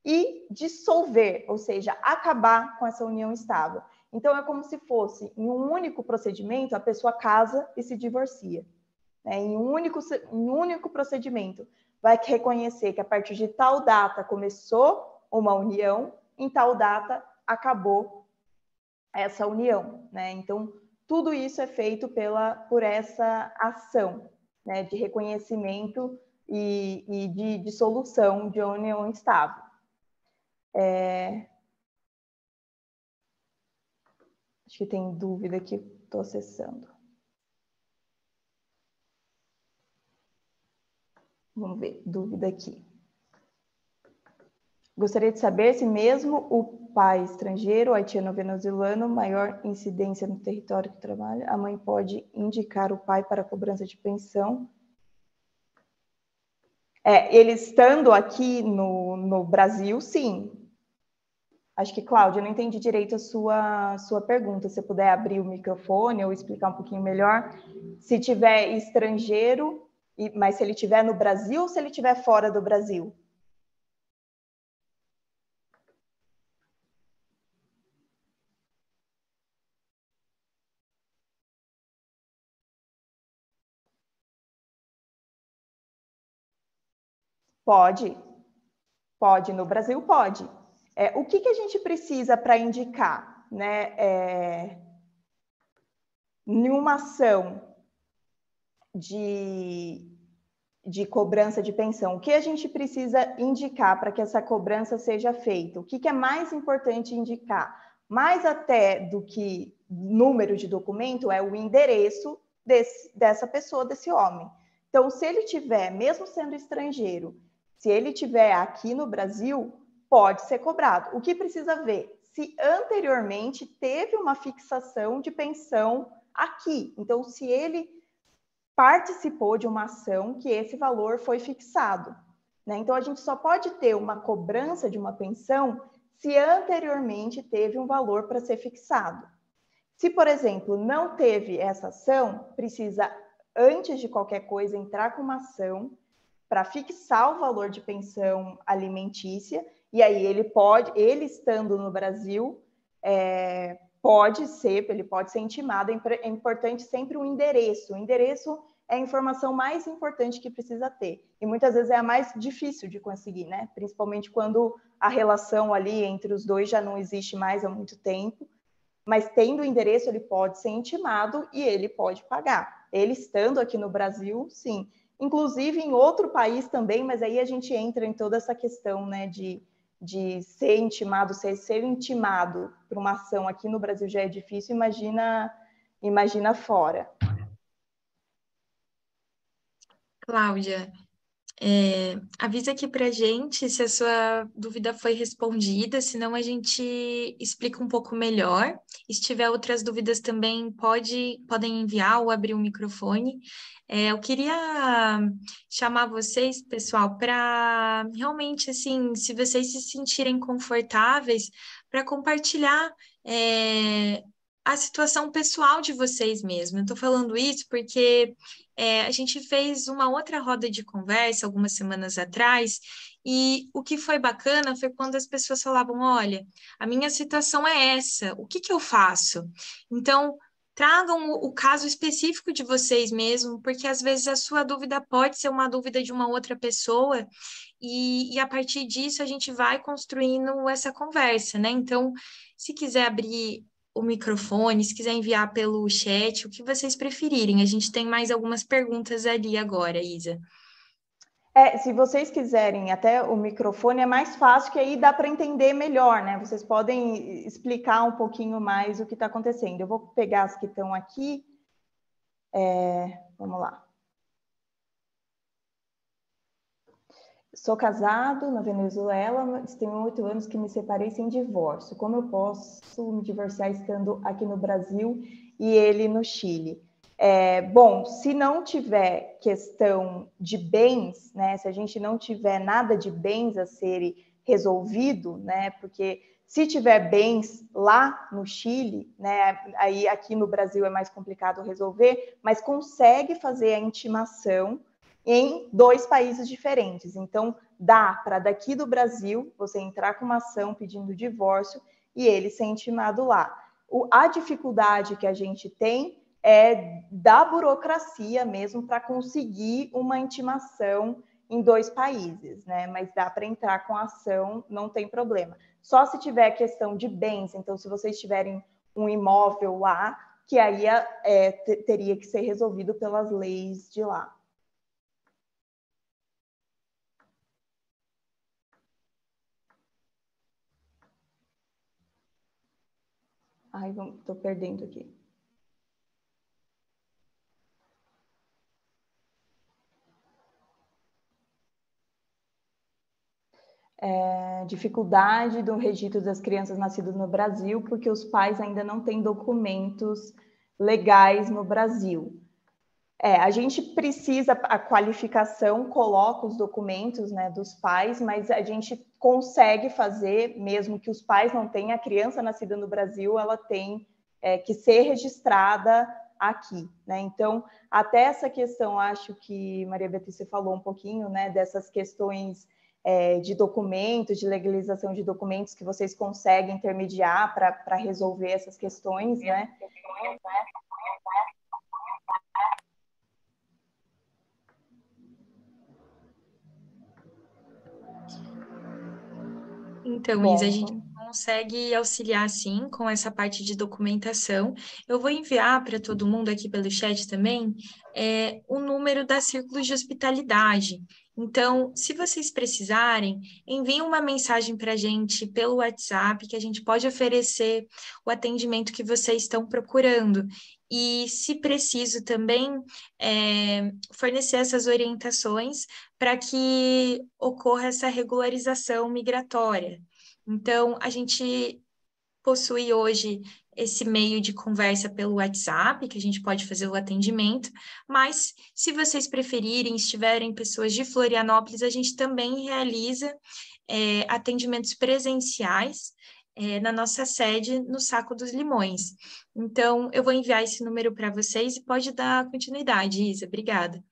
e dissolver, ou seja, acabar com essa união estável. Então, é como se fosse, em um único procedimento, a pessoa casa e se divorcia. Em um único procedimento, vai reconhecer que a partir de tal data começou uma união, em tal data acabou essa união, né? Então, tudo isso é feito por essa ação, né, de reconhecimento e de dissolução de união estável. Acho que tem dúvida que estou acessando. Vamos ver, dúvida aqui. Gostaria de saber se mesmo o pai estrangeiro, haitiano ou venezuelano, maior incidência no território que trabalha, a mãe pode indicar o pai para a cobrança de pensão. Ele estando aqui no Brasil, sim. Acho que, Cláudia, eu não entendi direito a sua pergunta. Se você puder abrir o microfone ou explicar um pouquinho melhor. Se tiver estrangeiro, mas se ele estiver no Brasil ou se ele estiver fora do Brasil? Pode. Pode, no Brasil pode. O que a gente precisa para indicar, né, em uma ação de cobrança de pensão? O que a gente precisa indicar para que essa cobrança seja feita? O que é mais importante indicar? Mais até do que número de documento é o endereço dessa pessoa, desse homem. Então, se ele tiver, mesmo sendo estrangeiro, se ele tiver aqui no Brasil, pode ser cobrado. O que precisa ver? se anteriormente teve uma fixação de pensão aqui. Então, se ele participou de uma ação que esse valor foi fixado, né? Então, a gente só pode ter uma cobrança de uma pensão se anteriormente teve um valor para ser fixado. Se, por exemplo, não teve essa ação, precisa, antes de qualquer coisa, entrar com uma ação para fixar o valor de pensão alimentícia, e aí ele estando no Brasil, ele pode ser intimado. É importante sempre o endereço. O endereço é a informação mais importante que precisa ter. E muitas vezes é a mais difícil de conseguir, né? Principalmente quando a relação ali entre os dois já não existe mais há muito tempo. Mas tendo o endereço, ele pode ser intimado e ele pode pagar. Ele estando aqui no Brasil, sim. Inclusive em outro país também, mas aí a gente entra em toda essa questão, né, de ser intimado, ser intimado para uma ação aqui no Brasil já é difícil, imagina fora. Cláudia, avisa aqui para gente se a sua dúvida foi respondida, senão a gente explica um pouco melhor. E se tiver outras dúvidas também, podem enviar ou abrir o microfone. Eu queria chamar vocês, pessoal, para realmente, assim, se vocês se sentirem confortáveis, para compartilhar a situação pessoal de vocês mesmos. Eu estou falando isso porque a gente fez uma outra roda de conversa algumas semanas atrás, e o que foi bacana foi quando as pessoas falavam: olha, a minha situação é essa, o que eu faço? Então, tragam o caso específico de vocês mesmo, porque às vezes a sua dúvida pode ser uma dúvida de uma outra pessoa, e a partir disso a gente vai construindo essa conversa, né? Então, se quiser abrir o microfone, se quiser enviar pelo chat, o que vocês preferirem. A gente tem mais algumas perguntas ali agora, Isa. Se vocês quiserem até o microfone, é mais fácil, que aí dá para entender melhor, né? Vocês podem explicar um pouquinho mais o que está acontecendo. Eu vou pegar as que estão aqui. Vamos lá. Sou casado na Venezuela, mas tenho 8 anos que me separei sem divórcio. Como eu posso me divorciar estando aqui no Brasil e ele no Chile? Bom, se não tiver questão de bens, né? Se a gente não tiver nada de bens a ser resolvido, né? Porque se tiver bens lá no Chile, né? Aí aqui no Brasil é mais complicado resolver, mas consegue fazer a intimação em 2 países diferentes. Então, dá para daqui do Brasil você entrar com uma ação pedindo divórcio e ele ser intimado lá. A dificuldade que a gente tem é da burocracia mesmo para conseguir uma intimação em 2 países, né? Mas dá para entrar com a ação, não tem problema. Só se tiver questão de bens, então se vocês tiverem um imóvel lá, que aí teria que ser resolvido pelas leis de lá. Ai, estou perdendo aqui. Dificuldade do registro das crianças nascidas no Brasil, porque os pais ainda não têm documentos legais no Brasil. A gente precisa, a qualificação coloca os documentos, né, dos pais, mas a gente consegue fazer, mesmo que os pais não tenham, a criança nascida no Brasil, ela tem que ser registrada aqui, né? Então, até essa questão, acho que Maria Beatriz falou um pouquinho, né, dessas questões de documentos, de legalização de documentos que vocês conseguem intermediar para resolver essas questões, né? Então, Bom, Isa, a gente consegue auxiliar, sim, com essa parte de documentação. Eu vou enviar para todo mundo aqui pelo chat também o número da Círculos de Hospitalidade. Então, se vocês precisarem, enviem uma mensagem para a gente pelo WhatsApp, que a gente pode oferecer o atendimento que vocês estão procurando. E, se preciso também, fornecer essas orientações para que ocorra essa regularização migratória. Então, a gente possui hoje esse meio de conversa pelo WhatsApp, que a gente pode fazer o atendimento, mas se vocês preferirem, estiverem pessoas de Florianópolis, a gente também realiza atendimentos presenciais na nossa sede no Saco dos Limões. Então, eu vou enviar esse número para vocês e pode dar continuidade, Isa. Obrigada.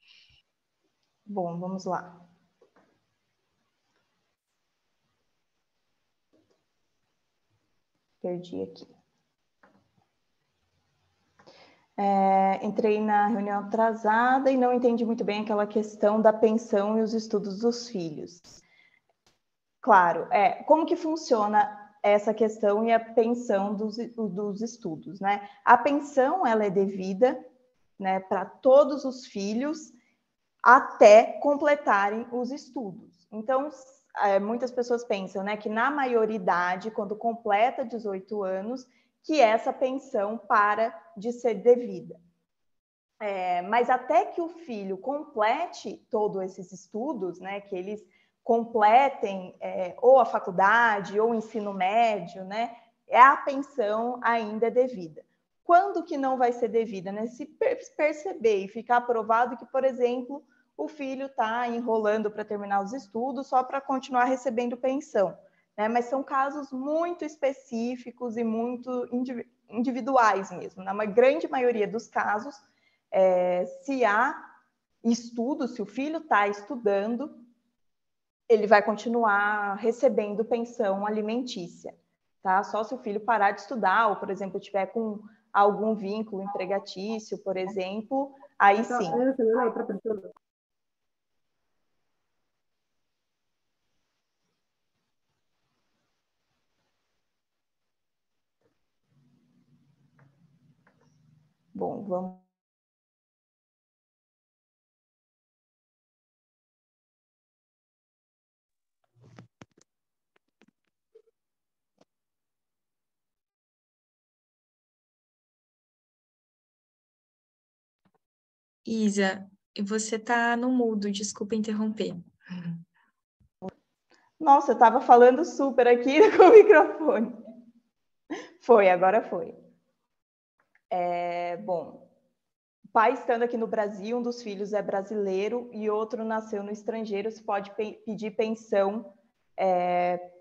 Bom, vamos lá. Perdi aqui. Entrei na reunião atrasada e não entendi muito bem aquela questão da pensão e os estudos dos filhos. Claro, como que funciona essa questão e a pensão dos estudos, né? A pensão, ela é devida, né, para todos os filhos até completarem os estudos. Então, muitas pessoas pensam, né, que na maioridade, quando completa 18 anos, que essa pensão para de ser devida. Mas até que o filho complete todos esses estudos, né, que eles completem ou a faculdade ou o ensino médio, né, a pensão ainda é devida. Quando que não vai ser devida? Né? Se perceber e ficar provado que, por exemplo, o filho está enrolando para terminar os estudos só para continuar recebendo pensão. Né? Mas são casos muito específicos e muito individuais mesmo. Na grande maioria dos casos, se há estudo, se o filho está estudando, ele vai continuar recebendo pensão alimentícia, tá? Só se o filho parar de estudar, ou, por exemplo, tiver com algum vínculo empregatício, por exemplo, aí sim. Bom, vamos. Isa, você está no mudo, desculpa interromper. Nossa, eu estava falando super aqui com o microfone. Foi, agora foi. Bom, o pai estando aqui no Brasil, um dos filhos é brasileiro e outro nasceu no estrangeiro, se pode pedir pensão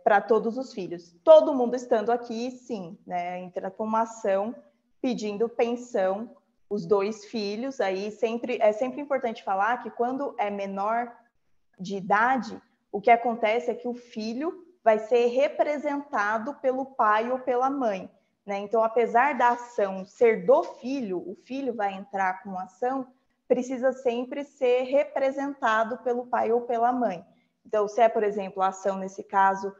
para todos os filhos. Todo mundo estando aqui, sim, né? Entra com uma ação pedindo pensão, os dois filhos. Aí é sempre importante falar que quando é menor de idade, o que acontece é que o filho vai ser representado pelo pai ou pela mãe. Né? Então, apesar da ação ser do filho, o filho vai entrar com a ação, precisa sempre ser representado pelo pai ou pela mãe. Então, se é, por exemplo, a ação, nesse caso,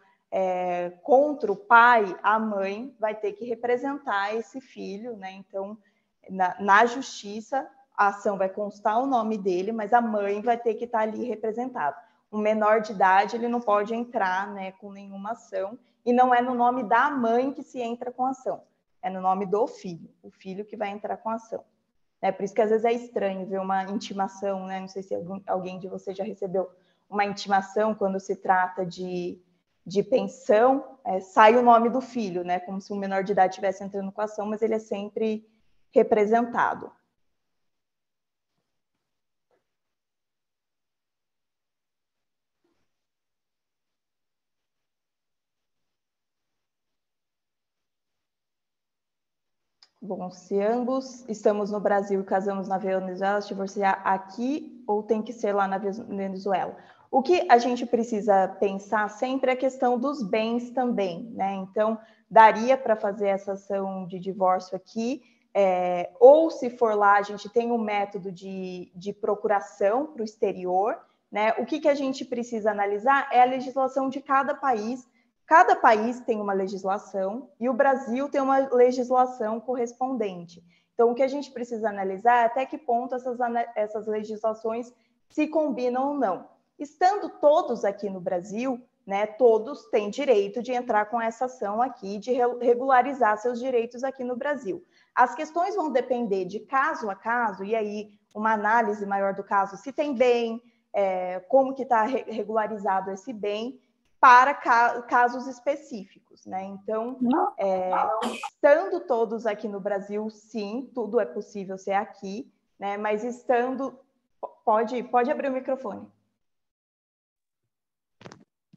contra o pai, a mãe vai ter que representar esse filho. Né? Então, na justiça, a ação vai constar o nome dele, mas a mãe vai ter que estar ali representada. Um menor de idade, ele não pode entrar, né, com nenhuma ação, e não é no nome da mãe que se entra com a ação, é no nome do filho, o filho que vai entrar com a ação. Por isso que às vezes é estranho ver uma intimação, né? Não sei se alguém de vocês já recebeu uma intimação quando se trata de pensão, sai o nome do filho, né? Como se um menor de idade estivesse entrando com a ação, mas ele é sempre representado. Bom, se ambos estamos no Brasil e casamos na Venezuela, se divorciar aqui ou tem que ser lá na Venezuela? O que a gente precisa pensar sempre é a questão dos bens também, né? Então, daria para fazer essa ação de divórcio aqui, ou se for lá, a gente tem um método de procuração para o exterior, né? O que a gente precisa analisar é a legislação de cada país. Cada país tem uma legislação e o Brasil tem uma legislação correspondente. Então, o que a gente precisa analisar é até que ponto essas legislações se combinam ou não. Estando todos aqui no Brasil, né, todos têm direito de entrar com essa ação aqui, de regularizar seus direitos aqui no Brasil. As questões vão depender de caso a caso, e aí uma análise maior do caso, se tem bem, como que está regularizado esse bem, para casos específicos, né? Então, estando todos aqui no Brasil, sim, tudo é possível ser aqui, né? Mas estando... Pode abrir o microfone.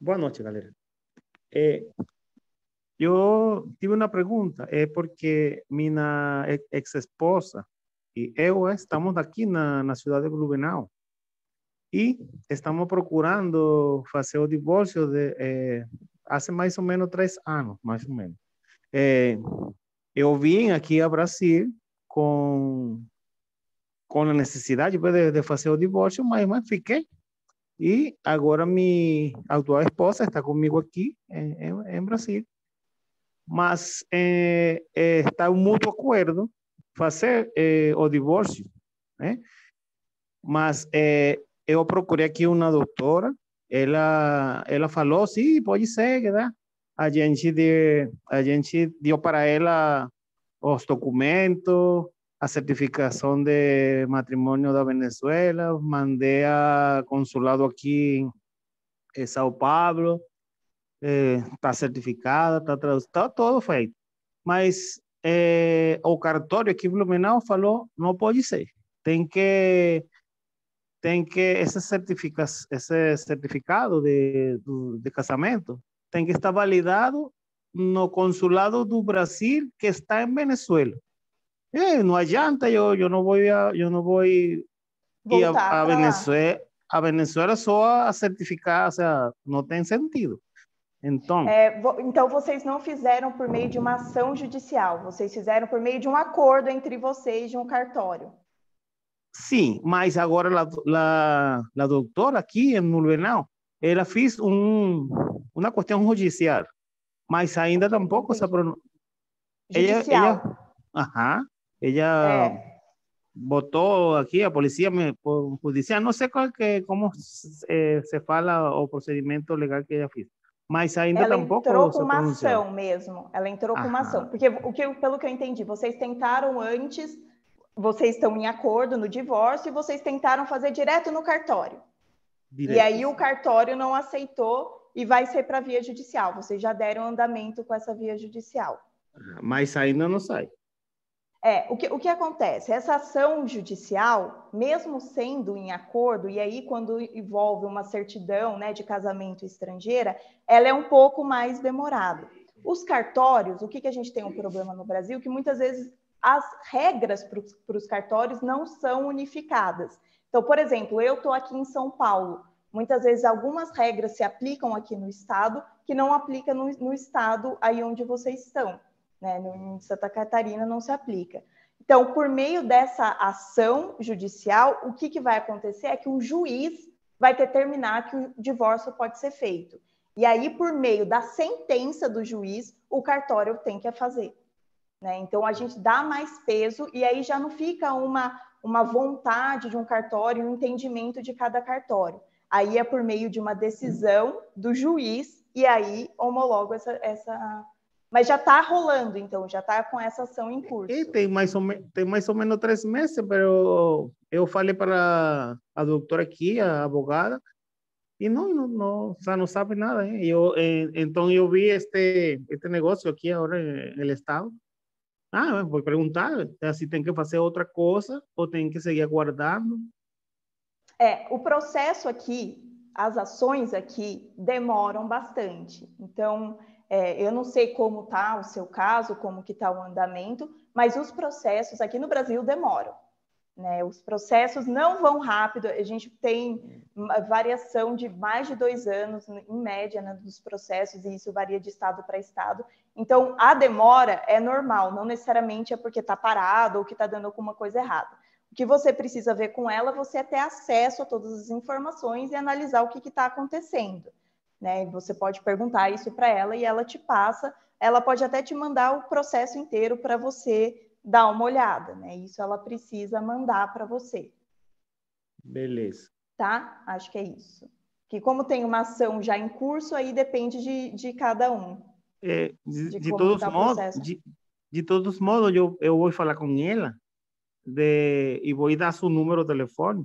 Boa noite, galera. Eu tive uma pergunta, porque minha ex-esposa e eu estamos aqui na cidade de Blumenau e estamos procurando fazer o divórcio há mais ou menos 3 anos, mais ou menos. Eu vim aqui a Brasil com a necessidade de fazer o divórcio, mas fiquei. E agora minha atual esposa está comigo aqui em Brasil. Mas está um mútuo acordo fazer o divórcio, né? Mas eu procurei aqui uma doutora, ela falou, sim, pode ser, né? A gente deu para ela os documentos, a certificação de matrimônio da Venezuela, mandei a consulado aqui em São Paulo, está certificada, está traduzida, está todo feito. Mas o cartório aqui em Blumenau falou, não pode ser. Tem que esse certificado de casamento tem que estar validado no consulado do Brasil que está em Venezuela. Não adianta, eu não vou ir a Venezuela, a Venezuela só a certificar, ou seja, não tem sentido. Então, então, vocês não fizeram por meio de uma ação judicial, vocês fizeram por meio de um acordo entre vocês, de um cartório. Sim, mas agora a doutora aqui em Blumenau, ela fez uma questão judicial, mas ainda tampouco se pronunciou. Judicial. Ella botou aqui a polícia judicial, não sei como se fala o procedimento legal que ela fez. Mas ainda ela tampouco entrou com uma ação mesmo. Ela entrou com uma ação. Porque pelo que eu entendi, vocês tentaram antes, vocês estão em acordo no divórcio e vocês tentaram fazer direto no cartório. Direto. E aí o cartório não aceitou e vai ser para via judicial. Vocês já deram andamento com essa via judicial. Mas ainda não sai. O que acontece? Essa ação judicial, mesmo sendo em acordo, e aí quando envolve uma certidão, né, de casamento estrangeira, ela é um pouco mais demorada. Os cartórios, o que a gente tem um problema no Brasil? Que muitas vezes as regras para os cartórios não são unificadas. Então, por exemplo, eu estou aqui em São Paulo. Muitas vezes algumas regras se aplicam aqui no estado que não aplicam no estado aí onde vocês estão. Né, em Santa Catarina não se aplica. Então, por meio dessa ação judicial, o que vai acontecer é que o juiz vai determinar que o divórcio pode ser feito. E aí, por meio da sentença do juiz, o cartório tem que fazer. Né? Então, a gente dá mais peso e aí já não fica uma vontade de um cartório, um entendimento de cada cartório. Aí é por meio de uma decisão do juiz e aí homologa essa mas já está rolando, então, já está com essa ação em curso. Tem mais ou menos 3 meses, mas eu falei para a doutora aqui, a advogada, e não sabe nada. Então, eu vi este negócio aqui agora no estado. Vou perguntar se tem que fazer outra coisa ou tem que seguir aguardando. O processo aqui, as ações aqui demoram bastante. Então, eu não sei como está o seu caso, como que está o andamento, mas os processos aqui no Brasil demoram. Né? Os processos não vão rápido, a gente tem uma variação de mais de 2 anos, em média, né, dos processos, e isso varia de estado para estado. Então, a demora é normal, não necessariamente é porque está parado ou que está dando alguma coisa errada. O que você precisa ver com ela, você é ter acesso a todas as informações e analisar o que está acontecendo. Né? Você pode perguntar isso para ela e ela te passa. Ela pode até te mandar o processo inteiro para você dar uma olhada. Né? Isso ela precisa mandar para você. Beleza. Tá? Acho que é isso. Que como tem uma ação já em curso, aí depende de cada um. De todos modos, eu vou falar com ela e vou dar seu número de telefone.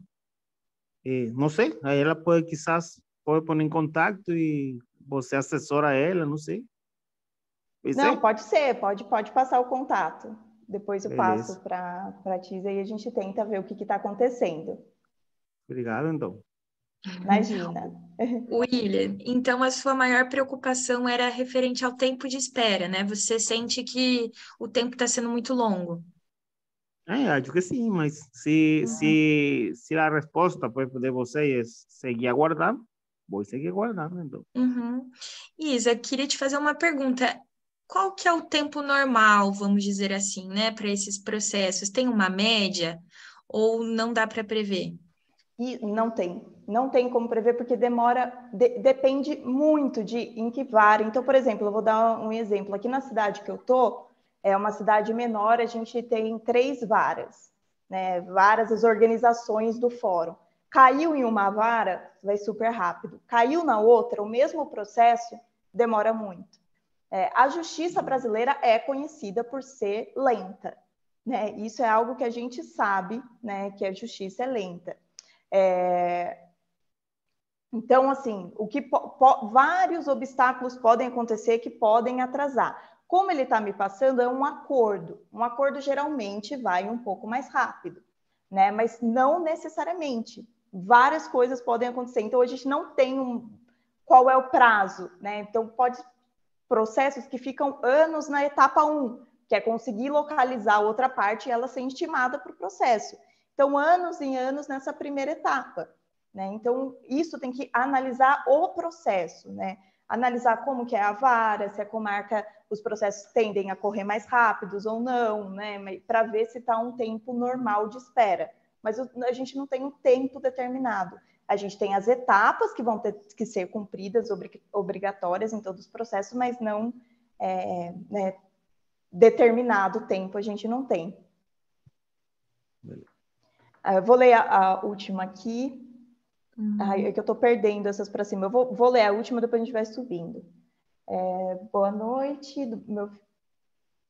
Não sei, aí ela pode quizás pode poner em contato e você assessora ela, não sei. Pode Não, ser? pode ser, pode passar o contato. Depois eu passo Beleza. para a Tisa e a gente tenta ver o que está acontecendo. Obrigado, então. Imagina. William, então a sua maior preocupação era referente ao tempo de espera, né? Você sente que o tempo está sendo muito longo. Acho que sim, mas se a resposta pues, de vocês seguir aguardando, vou seguir aguardando, então. Uhum. Isa, queria te fazer uma pergunta. Qual que é o tempo normal, vamos dizer assim, né, para esses processos? Tem uma média ou não dá para prever? E não tem como prever, porque demora, depende muito de em que vara. Então, por exemplo, eu vou dar um exemplo. Aqui na cidade que eu tô, é uma cidade menor, a gente tem 3 varas, né? Varas, as organizações do fórum. Caiu em uma vara, vai super rápido. Caiu na outra, o mesmo processo demora muito. A justiça brasileira é conhecida por ser lenta, né? Isso é algo que a gente sabe, né? Que a justiça é lenta. Então, assim, vários obstáculos podem acontecer que podem atrasar. Como ele está me passando, é um acordo. Um acordo geralmente vai um pouco mais rápido, né? Mas não necessariamente. Várias coisas podem acontecer. Então, a gente não tem qual é o prazo, né? Então, pode processos que ficam anos na etapa 1, que é conseguir localizar a outra parte e ela ser intimada para o processo. Então, anos e anos nessa primeira etapa, né? Então, isso tem que analisar o processo, né? Analisar como que é a vara, se a comarca, os processos tendem a correr mais rápidos ou não, né? Para ver se está um tempo normal de espera. Mas a gente não tem um tempo determinado. A gente tem as etapas que vão ter que ser cumpridas, obrigatórias em todos os processos, mas não né, determinado tempo a gente não tem. Eu vou ler a última aqui. É que eu estou perdendo essas para cima. Eu vou ler a última, depois a gente vai subindo. Boa noite.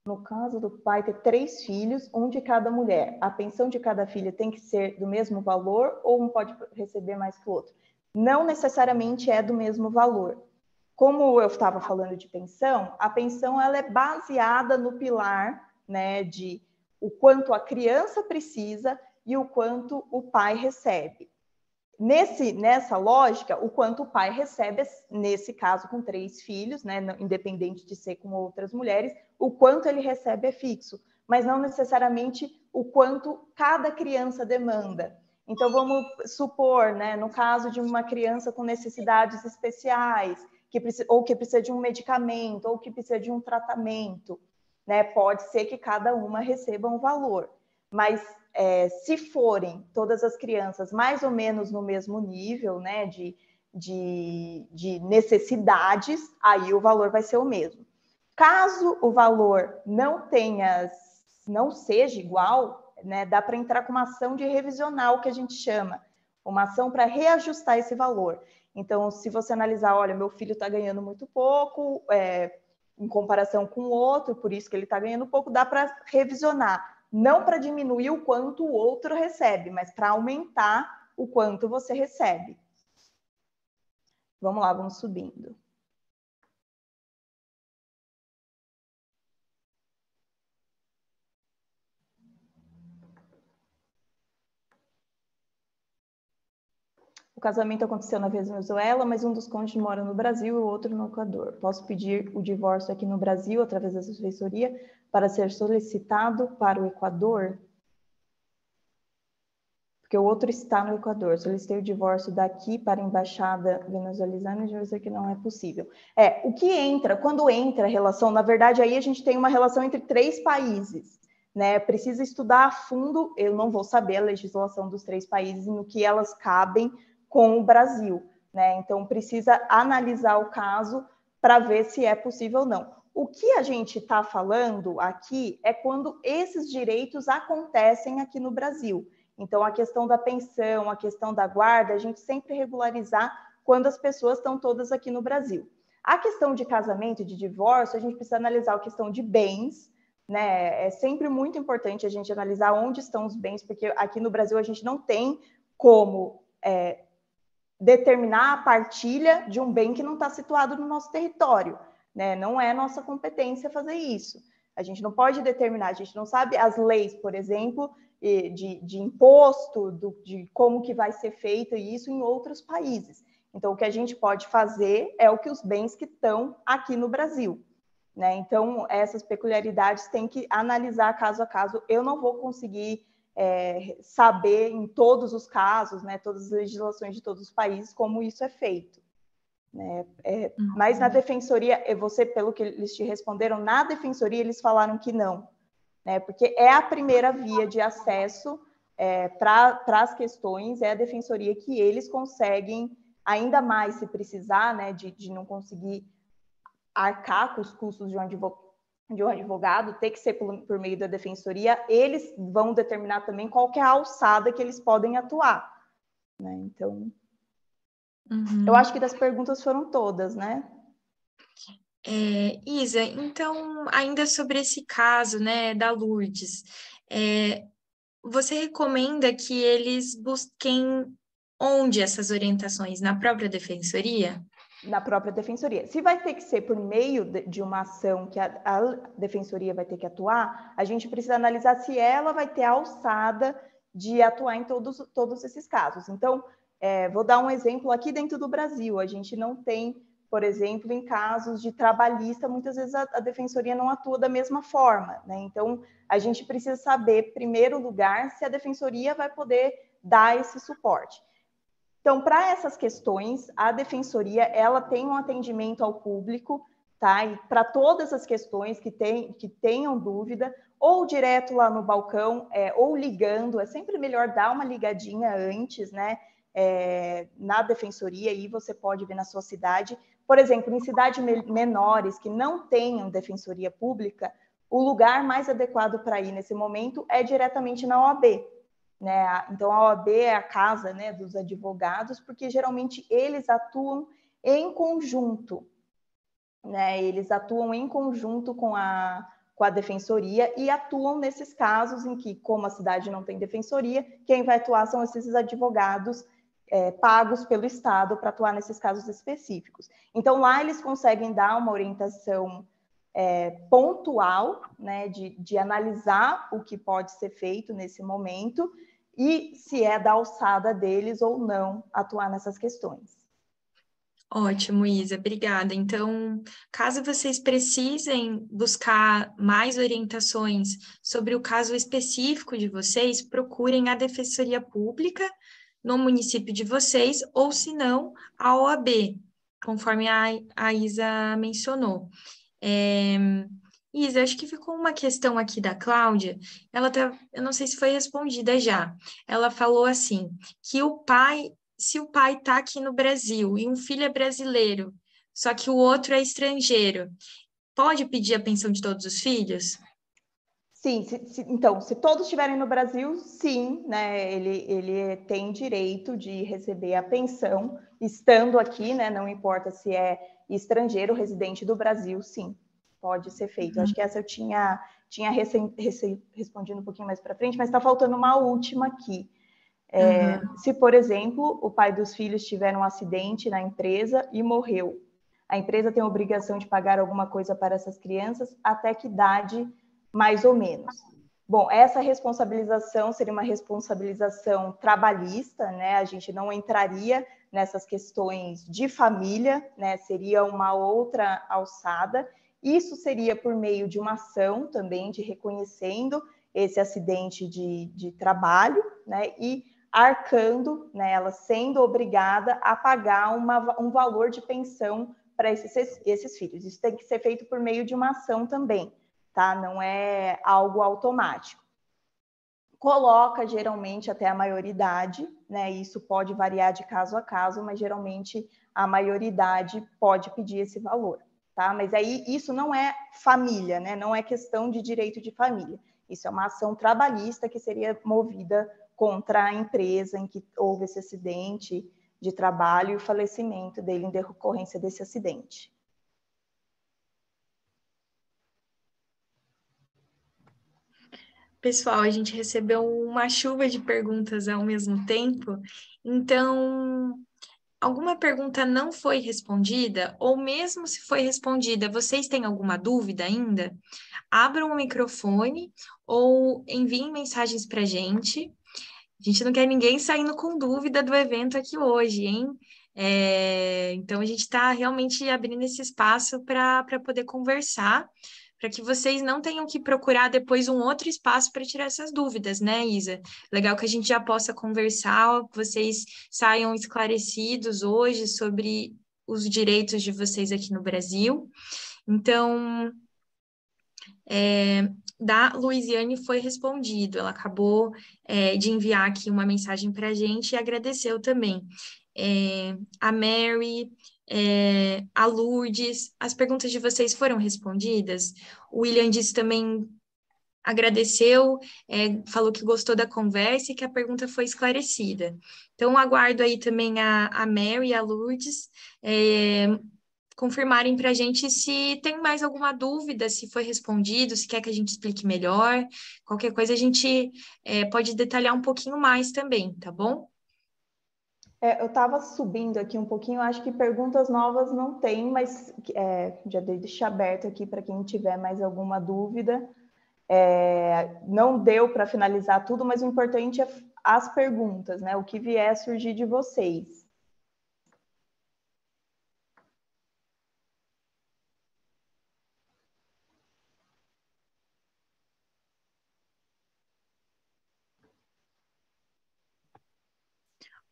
No caso do pai ter 3 filhos, um de cada mulher, a pensão de cada filha tem que ser do mesmo valor ou um pode receber mais que o outro? Não necessariamente é do mesmo valor. Como eu estava falando de pensão, a pensão ela é baseada no pilar, né, de o quanto a criança precisa e o quanto o pai recebe. Nessa lógica, o quanto o pai recebe, nesse caso com 3 filhos, né, independente de ser com outras mulheres, o quanto ele recebe é fixo, mas não necessariamente o quanto cada criança demanda. Então, vamos supor, né, no caso de uma criança com necessidades especiais, que precisa de um medicamento, ou que precisa de um tratamento, né, pode ser que cada uma receba um valor, mas se forem todas as crianças mais ou menos no mesmo nível, né, de necessidades, aí o valor vai ser o mesmo. Caso o valor não seja igual, né, dá para entrar com uma ação de revisional, que a gente chama, uma ação para reajustar esse valor. Então, se você analisar, olha, meu filho está ganhando muito pouco, em comparação com o outro, por isso que ele está ganhando pouco, dá para revisionar. Não para diminuir o quanto o outro recebe, mas para aumentar o quanto você recebe. Vamos lá, vamos subindo. O casamento aconteceu na Venezuela, mas um dos cônjuges mora no Brasil e o outro no Equador. Posso pedir o divórcio aqui no Brasil, através da assessoria, para ser solicitado para o Equador? Porque o outro está no Equador. Solicitei o divórcio daqui para a embaixada venezuelana e já dizer que não é possível. O que entra, quando entra a relação, na verdade, aí a gente tem uma relação entre 3 países, né? Precisa estudar a fundo, eu não vou saber a legislação dos 3 países, no que elas cabem com o Brasil, né? Então, precisa analisar o caso para ver se é possível ou não. O que a gente está falando aqui é quando esses direitos acontecem aqui no Brasil. Então, a questão da pensão, a questão da guarda, a gente sempre regularizar quando as pessoas estão todas aqui no Brasil. A questão de casamento e de divórcio, a gente precisa analisar a questão de bens, né? É sempre muito importante a gente analisar onde estão os bens, porque aqui no Brasil a gente não tem como determinar a partilha de um bem que não está situado no nosso território, né? Não é nossa competência fazer isso. A gente não pode determinar, a gente não sabe as leis, por exemplo, de imposto, de como que vai ser feito isso em outros países. Então, o que a gente pode fazer é o que os bens que estão aqui no Brasil, né? Então, essas peculiaridades tem que analisar caso a caso. Eu não vou conseguir saber em todos os casos, né, todas as legislações de todos os países, como isso é feito. Né? Mas na defensoria, você, pelo que eles te responderam, na defensoria eles falaram que não, né? Porque é a primeira via de acesso para as questões, é a defensoria que eles conseguem, ainda mais se precisar, né, de não conseguir arcar com os custos de um advogado, ter que ser por meio da defensoria, eles vão determinar também qual que é a alçada que eles podem atuar, né? Então, eu acho que das perguntas foram todas, né? Isa, então, ainda sobre esse caso, né, da Lourdes, você recomenda que eles busquem onde essas orientações? Na própria defensoria? Na própria defensoria. Se vai ter que ser por meio de uma ação que a defensoria vai ter que atuar, a gente precisa analisar se ela vai ter a alçada de atuar em todos esses casos. Então, vou dar um exemplo aqui dentro do Brasil. A gente não tem, por exemplo, em casos de trabalhista, muitas vezes a defensoria não atua da mesma forma, né? Então, a gente precisa saber, em primeiro lugar, se a defensoria vai poder dar esse suporte. Então, para essas questões, a defensoria ela tem um atendimento ao público, tá? E para todas as questões que tenham dúvida, ou direto lá no balcão, ou ligando, é sempre melhor dar uma ligadinha antes, né? Na defensoria, aí você pode ver na sua cidade. Por exemplo, em cidades menores que não tenham defensoria pública, o lugar mais adequado para ir nesse momento é diretamente na OAB. Né? Então, a OAB é a casa, né, dos advogados, porque geralmente eles atuam em conjunto, né? Eles atuam em conjunto com a defensoria e atuam nesses casos em que, como a cidade não tem defensoria, quem vai atuar são esses advogados pagos pelo Estado para atuar nesses casos específicos. Então, lá eles conseguem dar uma orientação pontual, né, de analisar o que pode ser feito nesse momento e se é da alçada deles ou não atuar nessas questões. Ótimo, Isa, obrigada. Então, caso vocês precisem buscar mais orientações sobre o caso específico de vocês, procurem a Defensoria Pública no município de vocês, ou se não, a OAB, conforme a Isa mencionou. Isa, acho que ficou uma questão aqui da Cláudia, eu não sei se foi respondida já. Ela falou assim, que se o pai está aqui no Brasil e um filho é brasileiro, só que o outro é estrangeiro, pode pedir a pensão de todos os filhos? Sim, então, se todos estiverem no Brasil, sim, né, ele tem direito de receber a pensão, estando aqui, né, não importa se é estrangeiro, residente do Brasil, sim, pode ser feito. Acho que essa eu tinha respondido um pouquinho mais para frente, mas está faltando uma última aqui. Se, por exemplo, o pai dos filhos tiver um acidente na empresa e morreu, a empresa tem a obrigação de pagar alguma coisa para essas crianças, até que idade mais ou menos? Bom, essa responsabilização seria uma responsabilização trabalhista, né? A gente não entraria nessas questões de família, né? Seria uma outra alçada. Isso seria por meio de uma ação também de reconhecendo esse acidente de trabalho, né? E arcando, né? Ela sendo obrigada a pagar um valor de pensão para esses filhos. Isso tem que ser feito por meio de uma ação também. Tá? Não é algo automático. Coloca geralmente até a maioridade, né? Isso pode variar de caso a caso, mas geralmente a maioridade pode pedir esse valor, tá? Mas aí isso não é família, né? Não é questão de direito de família. Isso é uma ação trabalhista que seria movida contra a empresa em que houve esse acidente de trabalho e o falecimento dele em decorrência desse acidente. Pessoal, a gente recebeu uma chuva de perguntas ao mesmo tempo, então alguma pergunta não foi respondida, ou mesmo se foi respondida, vocês têm alguma dúvida ainda? Abram o microfone ou enviem mensagens para a gente. A gente não quer ninguém saindo com dúvida do evento aqui hoje, hein? Então, a gente está realmente abrindo esse espaço para poder conversar, para que vocês não tenham que procurar depois um outro espaço para tirar essas dúvidas, né, Isa? Legal que a gente já possa conversar, que vocês saiam esclarecidos hoje sobre os direitos de vocês aqui no Brasil. Então, da Luiziane foi respondido. Ela acabou de enviar aqui uma mensagem para a gente e agradeceu também. A Mary, a Lourdes, as perguntas de vocês foram respondidas. O William disse também, agradeceu, falou que gostou da conversa e que a pergunta foi esclarecida. Então, aguardo aí também a Mary e a Lourdes confirmarem para a gente se tem mais alguma dúvida, se foi respondido, se quer que a gente explique melhor. Qualquer coisa a gente pode detalhar um pouquinho mais também, tá bom? Eu estava subindo aqui um pouquinho, acho que perguntas novas não tem, mas já deixo aberto aqui para quem tiver mais alguma dúvida. Não deu para finalizar tudo, mas o importante é as perguntas, né? O que vier a surgir de vocês.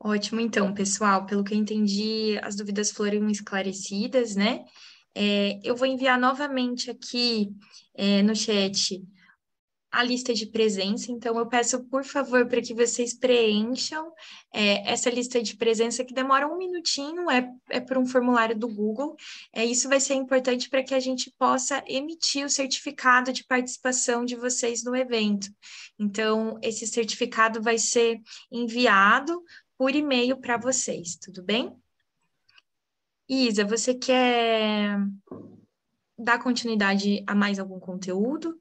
Ótimo, então, pessoal, pelo que eu entendi, as dúvidas foram esclarecidas, né? Eu vou enviar novamente aqui no chat a lista de presença, então eu peço, por favor, para que vocês preencham essa lista de presença, que demora um minutinho, é por um formulário do Google. Isso vai ser importante para que a gente possa emitir o certificado de participação de vocês no evento. Então, esse certificado vai ser enviado por e-mail para vocês, tudo bem? Isa, você quer dar continuidade a mais algum conteúdo?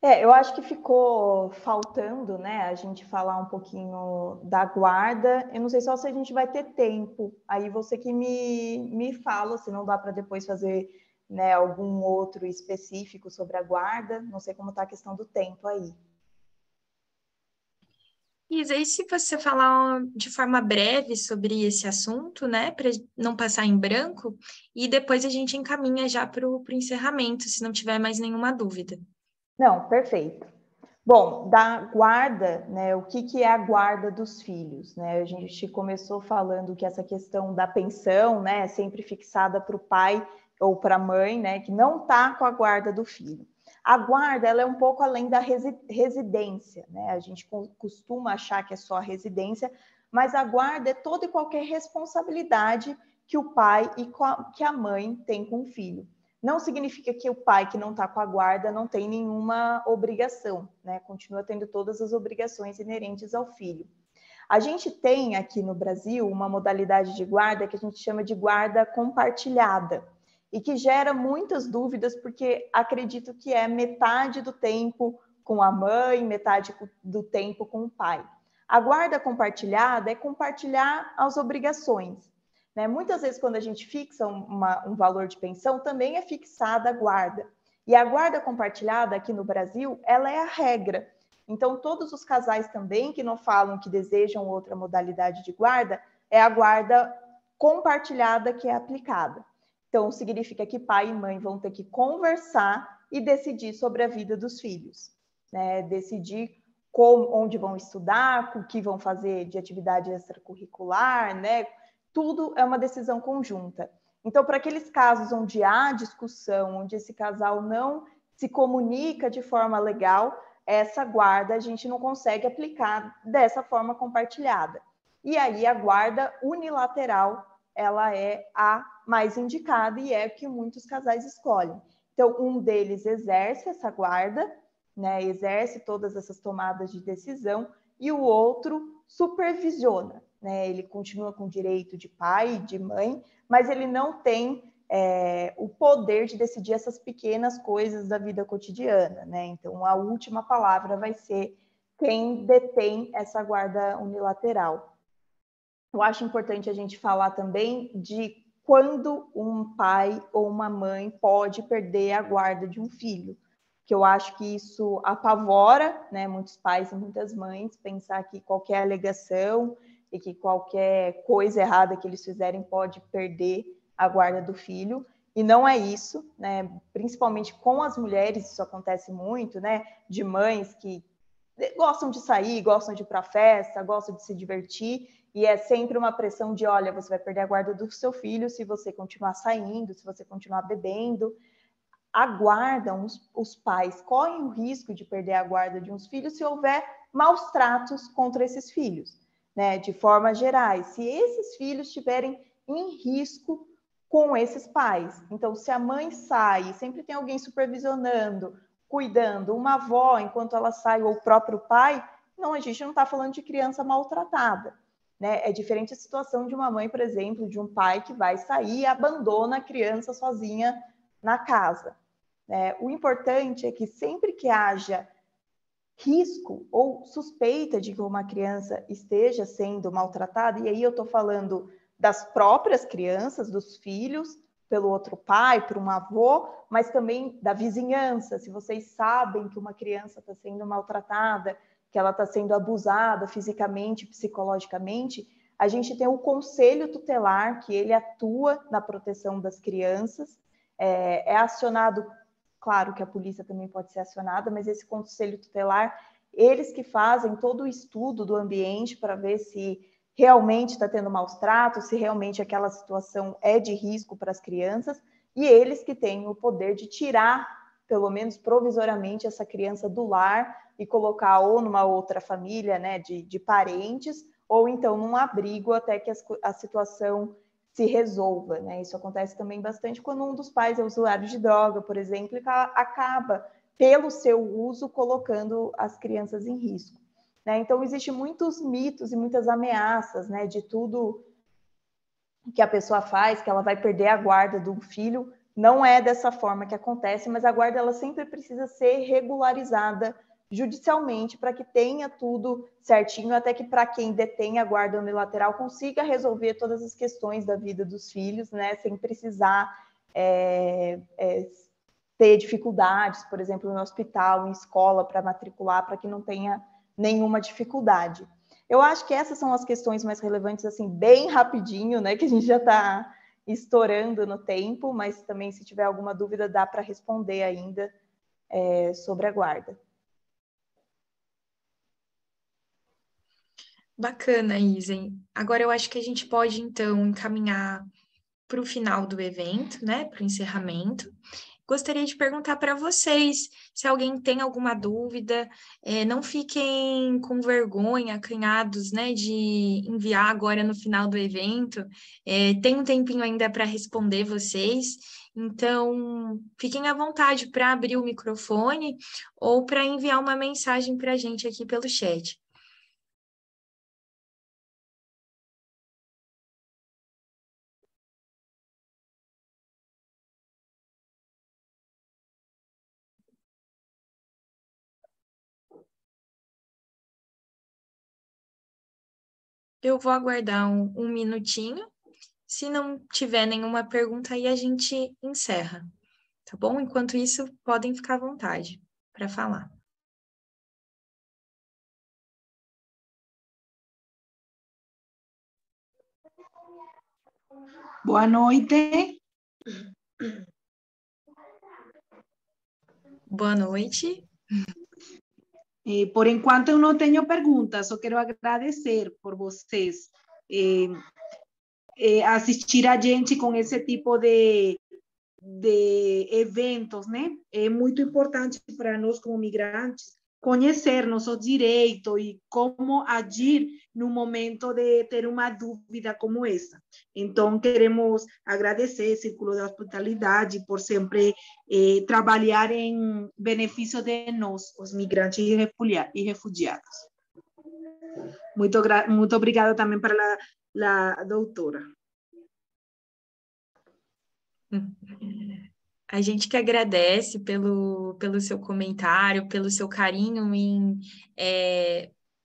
Eu acho que ficou faltando, né, a gente falar um pouquinho da guarda. Eu não sei só se a gente vai ter tempo. Aí você que me fala, se não dá para depois fazer, né, algum outro específico sobre a guarda. Não sei como está a questão do tempo aí. Isa, e se você falar de forma breve sobre esse assunto, né, para não passar em branco, e depois a gente encaminha já para o encerramento, se não tiver mais nenhuma dúvida. Não, perfeito. Bom, da guarda, né, o que é a guarda dos filhos, né? A gente começou falando que essa questão da pensão, né, é sempre fixada para o pai ou para a mãe, né, que não está com a guarda do filho. A guarda, ela é um pouco além da residência, né? A gente costuma achar que é só a residência, mas a guarda é toda e qualquer responsabilidade que o pai e que a mãe têm com o filho. Não significa que o pai que não está com a guarda não tem nenhuma obrigação, né? Continua tendo todas as obrigações inerentes ao filho. A gente tem aqui no Brasil uma modalidade de guarda que a gente chama de guarda compartilhada e que gera muitas dúvidas porque acredito que é metade do tempo com a mãe, metade do tempo com o pai. A guarda compartilhada é compartilhar as obrigações. Né? Muitas vezes, quando a gente fixa um valor de pensão, também é fixada a guarda. E a guarda compartilhada aqui no Brasil, ela é a regra. Então, todos os casais também que não falam que desejam outra modalidade de guarda, é a guarda compartilhada que é aplicada. Então, significa que pai e mãe vão ter que conversar e decidir sobre a vida dos filhos. Né? Decidir onde vão estudar, o que vão fazer de atividade extracurricular, né? Tudo é uma decisão conjunta. Então, para aqueles casos onde há discussão, onde esse casal não se comunica de forma legal, essa guarda a gente não consegue aplicar dessa forma compartilhada. E aí a guarda unilateral, ela é a mais indicada e é a que muitos casais escolhem. Então, um deles exerce essa guarda, né, exerce todas essas tomadas de decisão, e o outro supervisiona. Né? Ele continua com o direito de pai e de mãe, mas ele não tem o poder de decidir essas pequenas coisas da vida cotidiana. Né? Então, a última palavra vai ser quem detém essa guarda unilateral. eu acho importante a gente falar também de quando um pai ou uma mãe pode perder a guarda de um filho, que eu acho que isso apavora, né, muitos pais e muitas mães, pensar que qualquer alegação e que qualquer coisa errada que eles fizerem pode perder a guarda do filho, e não é isso, né, principalmente com as mulheres, isso acontece muito, né, de mães que gostam de sair, gostam de ir para festa, gostam de se divertir, e é sempre uma pressão de, olha, você vai perder a guarda do seu filho se você continuar saindo, se você continuar bebendo. Aguardam os pais, correm o risco de perder a guarda de uns filhos se houver maus tratos contra esses filhos, né? De forma gerais, se esses filhos estiverem em risco com esses pais. Então, se a mãe sai, sempre tem alguém supervisionando, cuidando, uma avó enquanto ela sai, ou o próprio pai, não, a gente não está falando de criança maltratada. Né? É diferente a situação de uma mãe, por exemplo, de um pai que vai sair e abandona a criança sozinha na casa. O importante é que sempre que haja risco ou suspeita de que uma criança esteja sendo maltratada, e aí eu estou falando das próprias crianças, dos filhos, pelo outro pai, por um avô, mas também da vizinhança. Se vocês sabem que uma criança está sendo maltratada, que ela está sendo abusada fisicamente, psicologicamente, a gente tem o conselho tutelar, que ele atua na proteção das crianças, é acionado. Claro que a polícia também pode ser acionada, mas esse conselho tutelar, eles que fazem todo o estudo do ambiente para ver se realmente está tendo maus tratos, se realmente aquela situação é de risco para as crianças, e eles que têm o poder de tirar, pelo menos provisoriamente, essa criança do lar e colocar ou numa outra família, né, de parentes, ou então num abrigo até que a situação se resolva, né? Isso acontece também bastante quando um dos pais é usuário de droga, por exemplo, e acaba, pelo seu uso, colocando as crianças em risco. Né? Então, existem muitos mitos e muitas ameaças, né, de tudo que a pessoa faz, que ela vai perder a guarda do filho. Não é dessa forma que acontece, mas a guarda ela sempre precisa ser regularizada judicialmente para que tenha tudo certinho, até que para quem detém a guarda unilateral consiga resolver todas as questões da vida dos filhos, né, sem precisar ter dificuldades, por exemplo, no hospital, em escola, para matricular, para que não tenha nenhuma dificuldade. Eu acho que essas são as questões mais relevantes, assim, bem rapidinho, né, que a gente já está estourando no tempo, mas também, se tiver alguma dúvida, dá para responder ainda sobre a guarda. Bacana, Isen. Agora eu acho que a gente pode, então, encaminhar para o final do evento, né, para o encerramento. Gostaria de perguntar para vocês, se alguém tem alguma dúvida, não fiquem com vergonha, acanhados, né, de enviar agora no final do evento. Tem um tempinho ainda para responder vocês, então fiquem à vontade para abrir o microfone ou para enviar uma mensagem para a gente aqui pelo chat. Eu vou aguardar um minutinho. Se não tiver nenhuma pergunta, aí a gente encerra, tá bom? Enquanto isso, podem ficar à vontade para falar. Boa noite. Boa noite. Por enquanto eu não tenho perguntas, só quero agradecer por vocês assistir a gente com esse tipo de eventos, né? É muito importante para nós como migrantes conhecer nossos direitos e como agir no momento de ter uma dúvida como essa. Então, queremos agradecer o Círculo da Hospitalidade por sempre trabalhar em benefício de nós, os migrantes e refugiados. Muito obrigada também para a doutora. A gente que agradece pelo seu comentário, pelo seu carinho em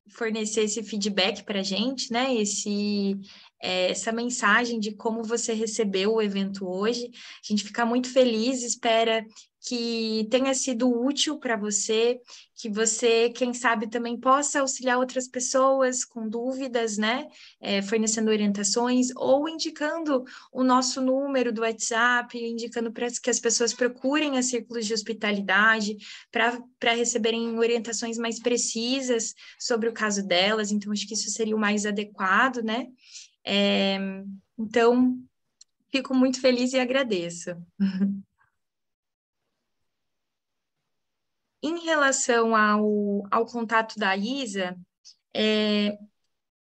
fornecer esse feedback para a gente, né? Essa mensagem de como você recebeu o evento hoje. A gente fica muito feliz, espera que tenha sido útil para você, que você, quem sabe, também possa auxiliar outras pessoas com dúvidas, né? Fornecendo orientações ou indicando o nosso número do WhatsApp, indicando para que as pessoas procurem a Círculos de Hospitalidade para receberem orientações mais precisas sobre o caso delas. Então, acho que isso seria o mais adequado, né? Então, fico muito feliz e agradeço. Em relação ao contato da Isa,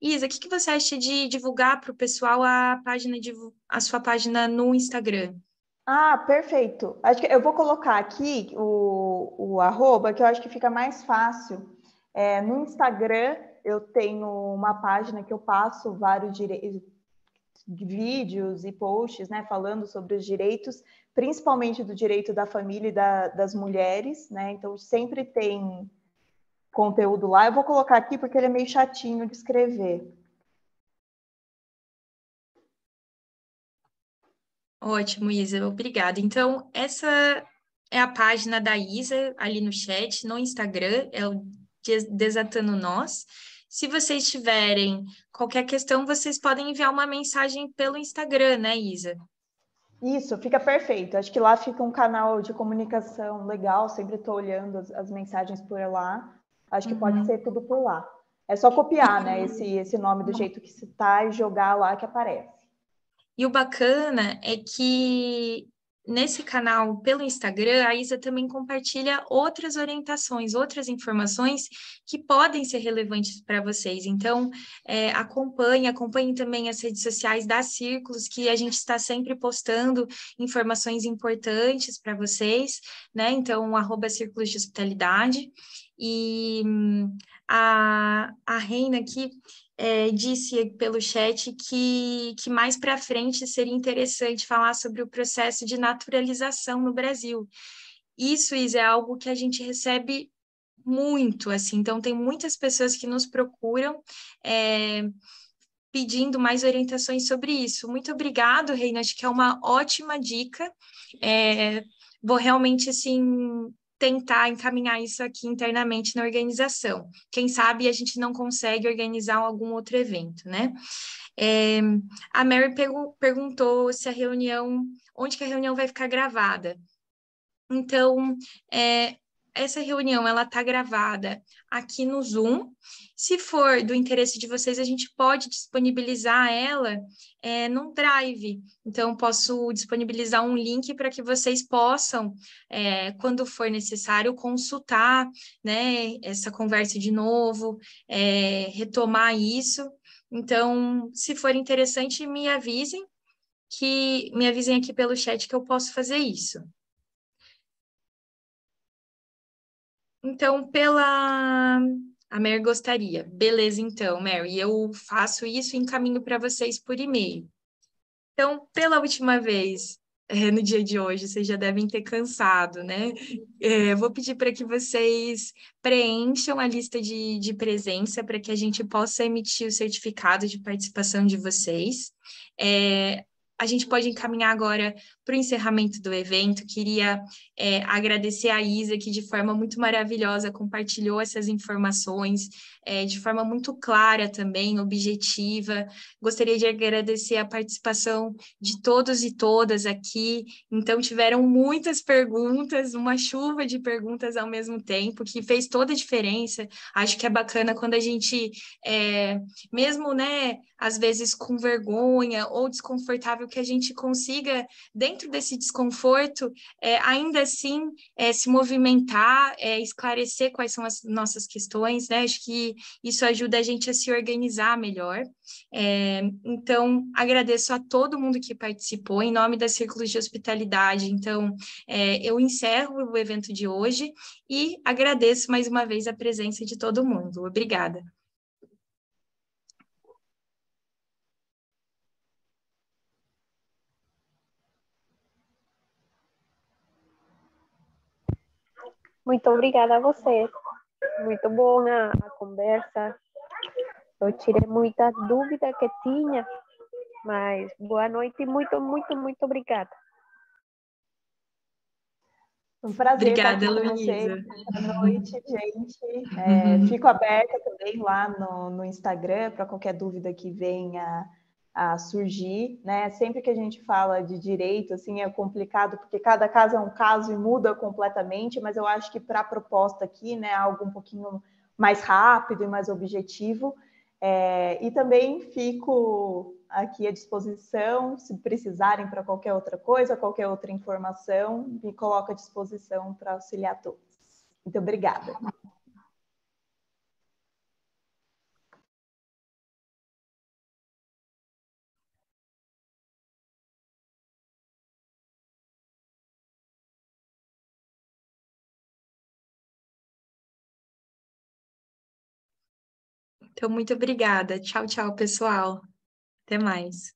Isa, o que você acha de divulgar para o pessoal a sua página no Instagram? Ah, perfeito. Acho que eu vou colocar aqui o arroba, que eu acho que fica mais fácil. No Instagram, eu tenho uma página que eu passo vários vídeos e posts, né, falando sobre os direitos, principalmente do direito da família e das mulheres, né? Então, sempre tem conteúdo lá. Eu vou colocar aqui porque ele é meio chatinho de escrever. Ótimo, Isa, obrigada. Então, essa é a página da Isa ali no chat, no Instagram, é o Desatando Nós. Se vocês tiverem qualquer questão, vocês podem enviar uma mensagem pelo Instagram, né, Isa? Isso, fica perfeito. Acho que lá fica um canal de comunicação legal, sempre estou olhando as mensagens por lá. Acho que pode ser tudo por lá. É só copiar, né, esse nome do jeito que se tá e jogar lá que aparece. E o bacana é que nesse canal, pelo Instagram, a Isa também compartilha outras orientações, outras informações que podem ser relevantes para vocês. Então, acompanhem também as redes sociais da Círculos, que a gente está sempre postando informações importantes para vocês, né? Então, @Círculos de Hospitalidade. E a Reina aqui disse pelo chat que mais para frente seria interessante falar sobre o processo de naturalização no Brasil. Isso, Isa, é algo que a gente recebe muito, assim, então tem muitas pessoas que nos procuram pedindo mais orientações sobre isso. Muito obrigado, Reina, acho que é uma ótima dica. Vou realmente, assim, tentar encaminhar isso aqui internamente na organização. Quem sabe a gente não consegue organizar algum outro evento, né? A Mary perguntou se onde que a reunião vai ficar gravada. Então, essa reunião, ela está gravada aqui no Zoom. Se for do interesse de vocês, a gente pode disponibilizar ela num Drive. Então, posso disponibilizar um link para que vocês possam, quando for necessário, consultar, né, essa conversa de novo, retomar isso. Então, se for interessante, me avisem aqui pelo chat que eu posso fazer isso. Então, a Mary gostaria. Beleza, então, Mary, eu faço isso e encaminho para vocês por e-mail. Então, pela última vez, no dia de hoje, vocês já devem ter cansado, né? Vou pedir para que vocês preencham a lista de presença para que a gente possa emitir o certificado de participação de vocês. A gente pode encaminhar agora para o encerramento do evento. Queria agradecer a Isa, que de forma muito maravilhosa compartilhou essas informações, de forma muito clara também, objetiva. Gostaria de agradecer a participação de todos e todas aqui. Então, tiveram muitas perguntas, uma chuva de perguntas ao mesmo tempo, que fez toda a diferença. Acho que é bacana quando a gente, mesmo, né, às vezes com vergonha ou desconfortável, que a gente consiga, dentro desse desconforto, ainda assim se movimentar, esclarecer quais são as nossas questões, né? Acho que isso ajuda a gente a se organizar melhor. Então, agradeço a todo mundo que participou, em nome da Círculos de Hospitalidade. Então, eu encerro o evento de hoje e agradeço mais uma vez a presença de todo mundo. Obrigada. Muito obrigada a você. Muito boa a conversa. Eu tirei muita dúvida que tinha, mas boa noite e muito, muito, muito obrigada. Um prazer estar aqui Obrigada, com vocês. Luísa. Boa noite, gente. Fico aberta também lá no Instagram para qualquer dúvida que venha a surgir, né? Sempre que a gente fala de direito, assim, é complicado, porque cada caso é um caso e muda completamente, mas eu acho que para a proposta aqui, né, algo um pouquinho mais rápido e mais objetivo. E também fico aqui à disposição, se precisarem para qualquer outra coisa, qualquer outra informação, me coloco à disposição para auxiliar todos. Muito obrigada. Então, muito obrigada. Tchau, tchau, pessoal. Até mais.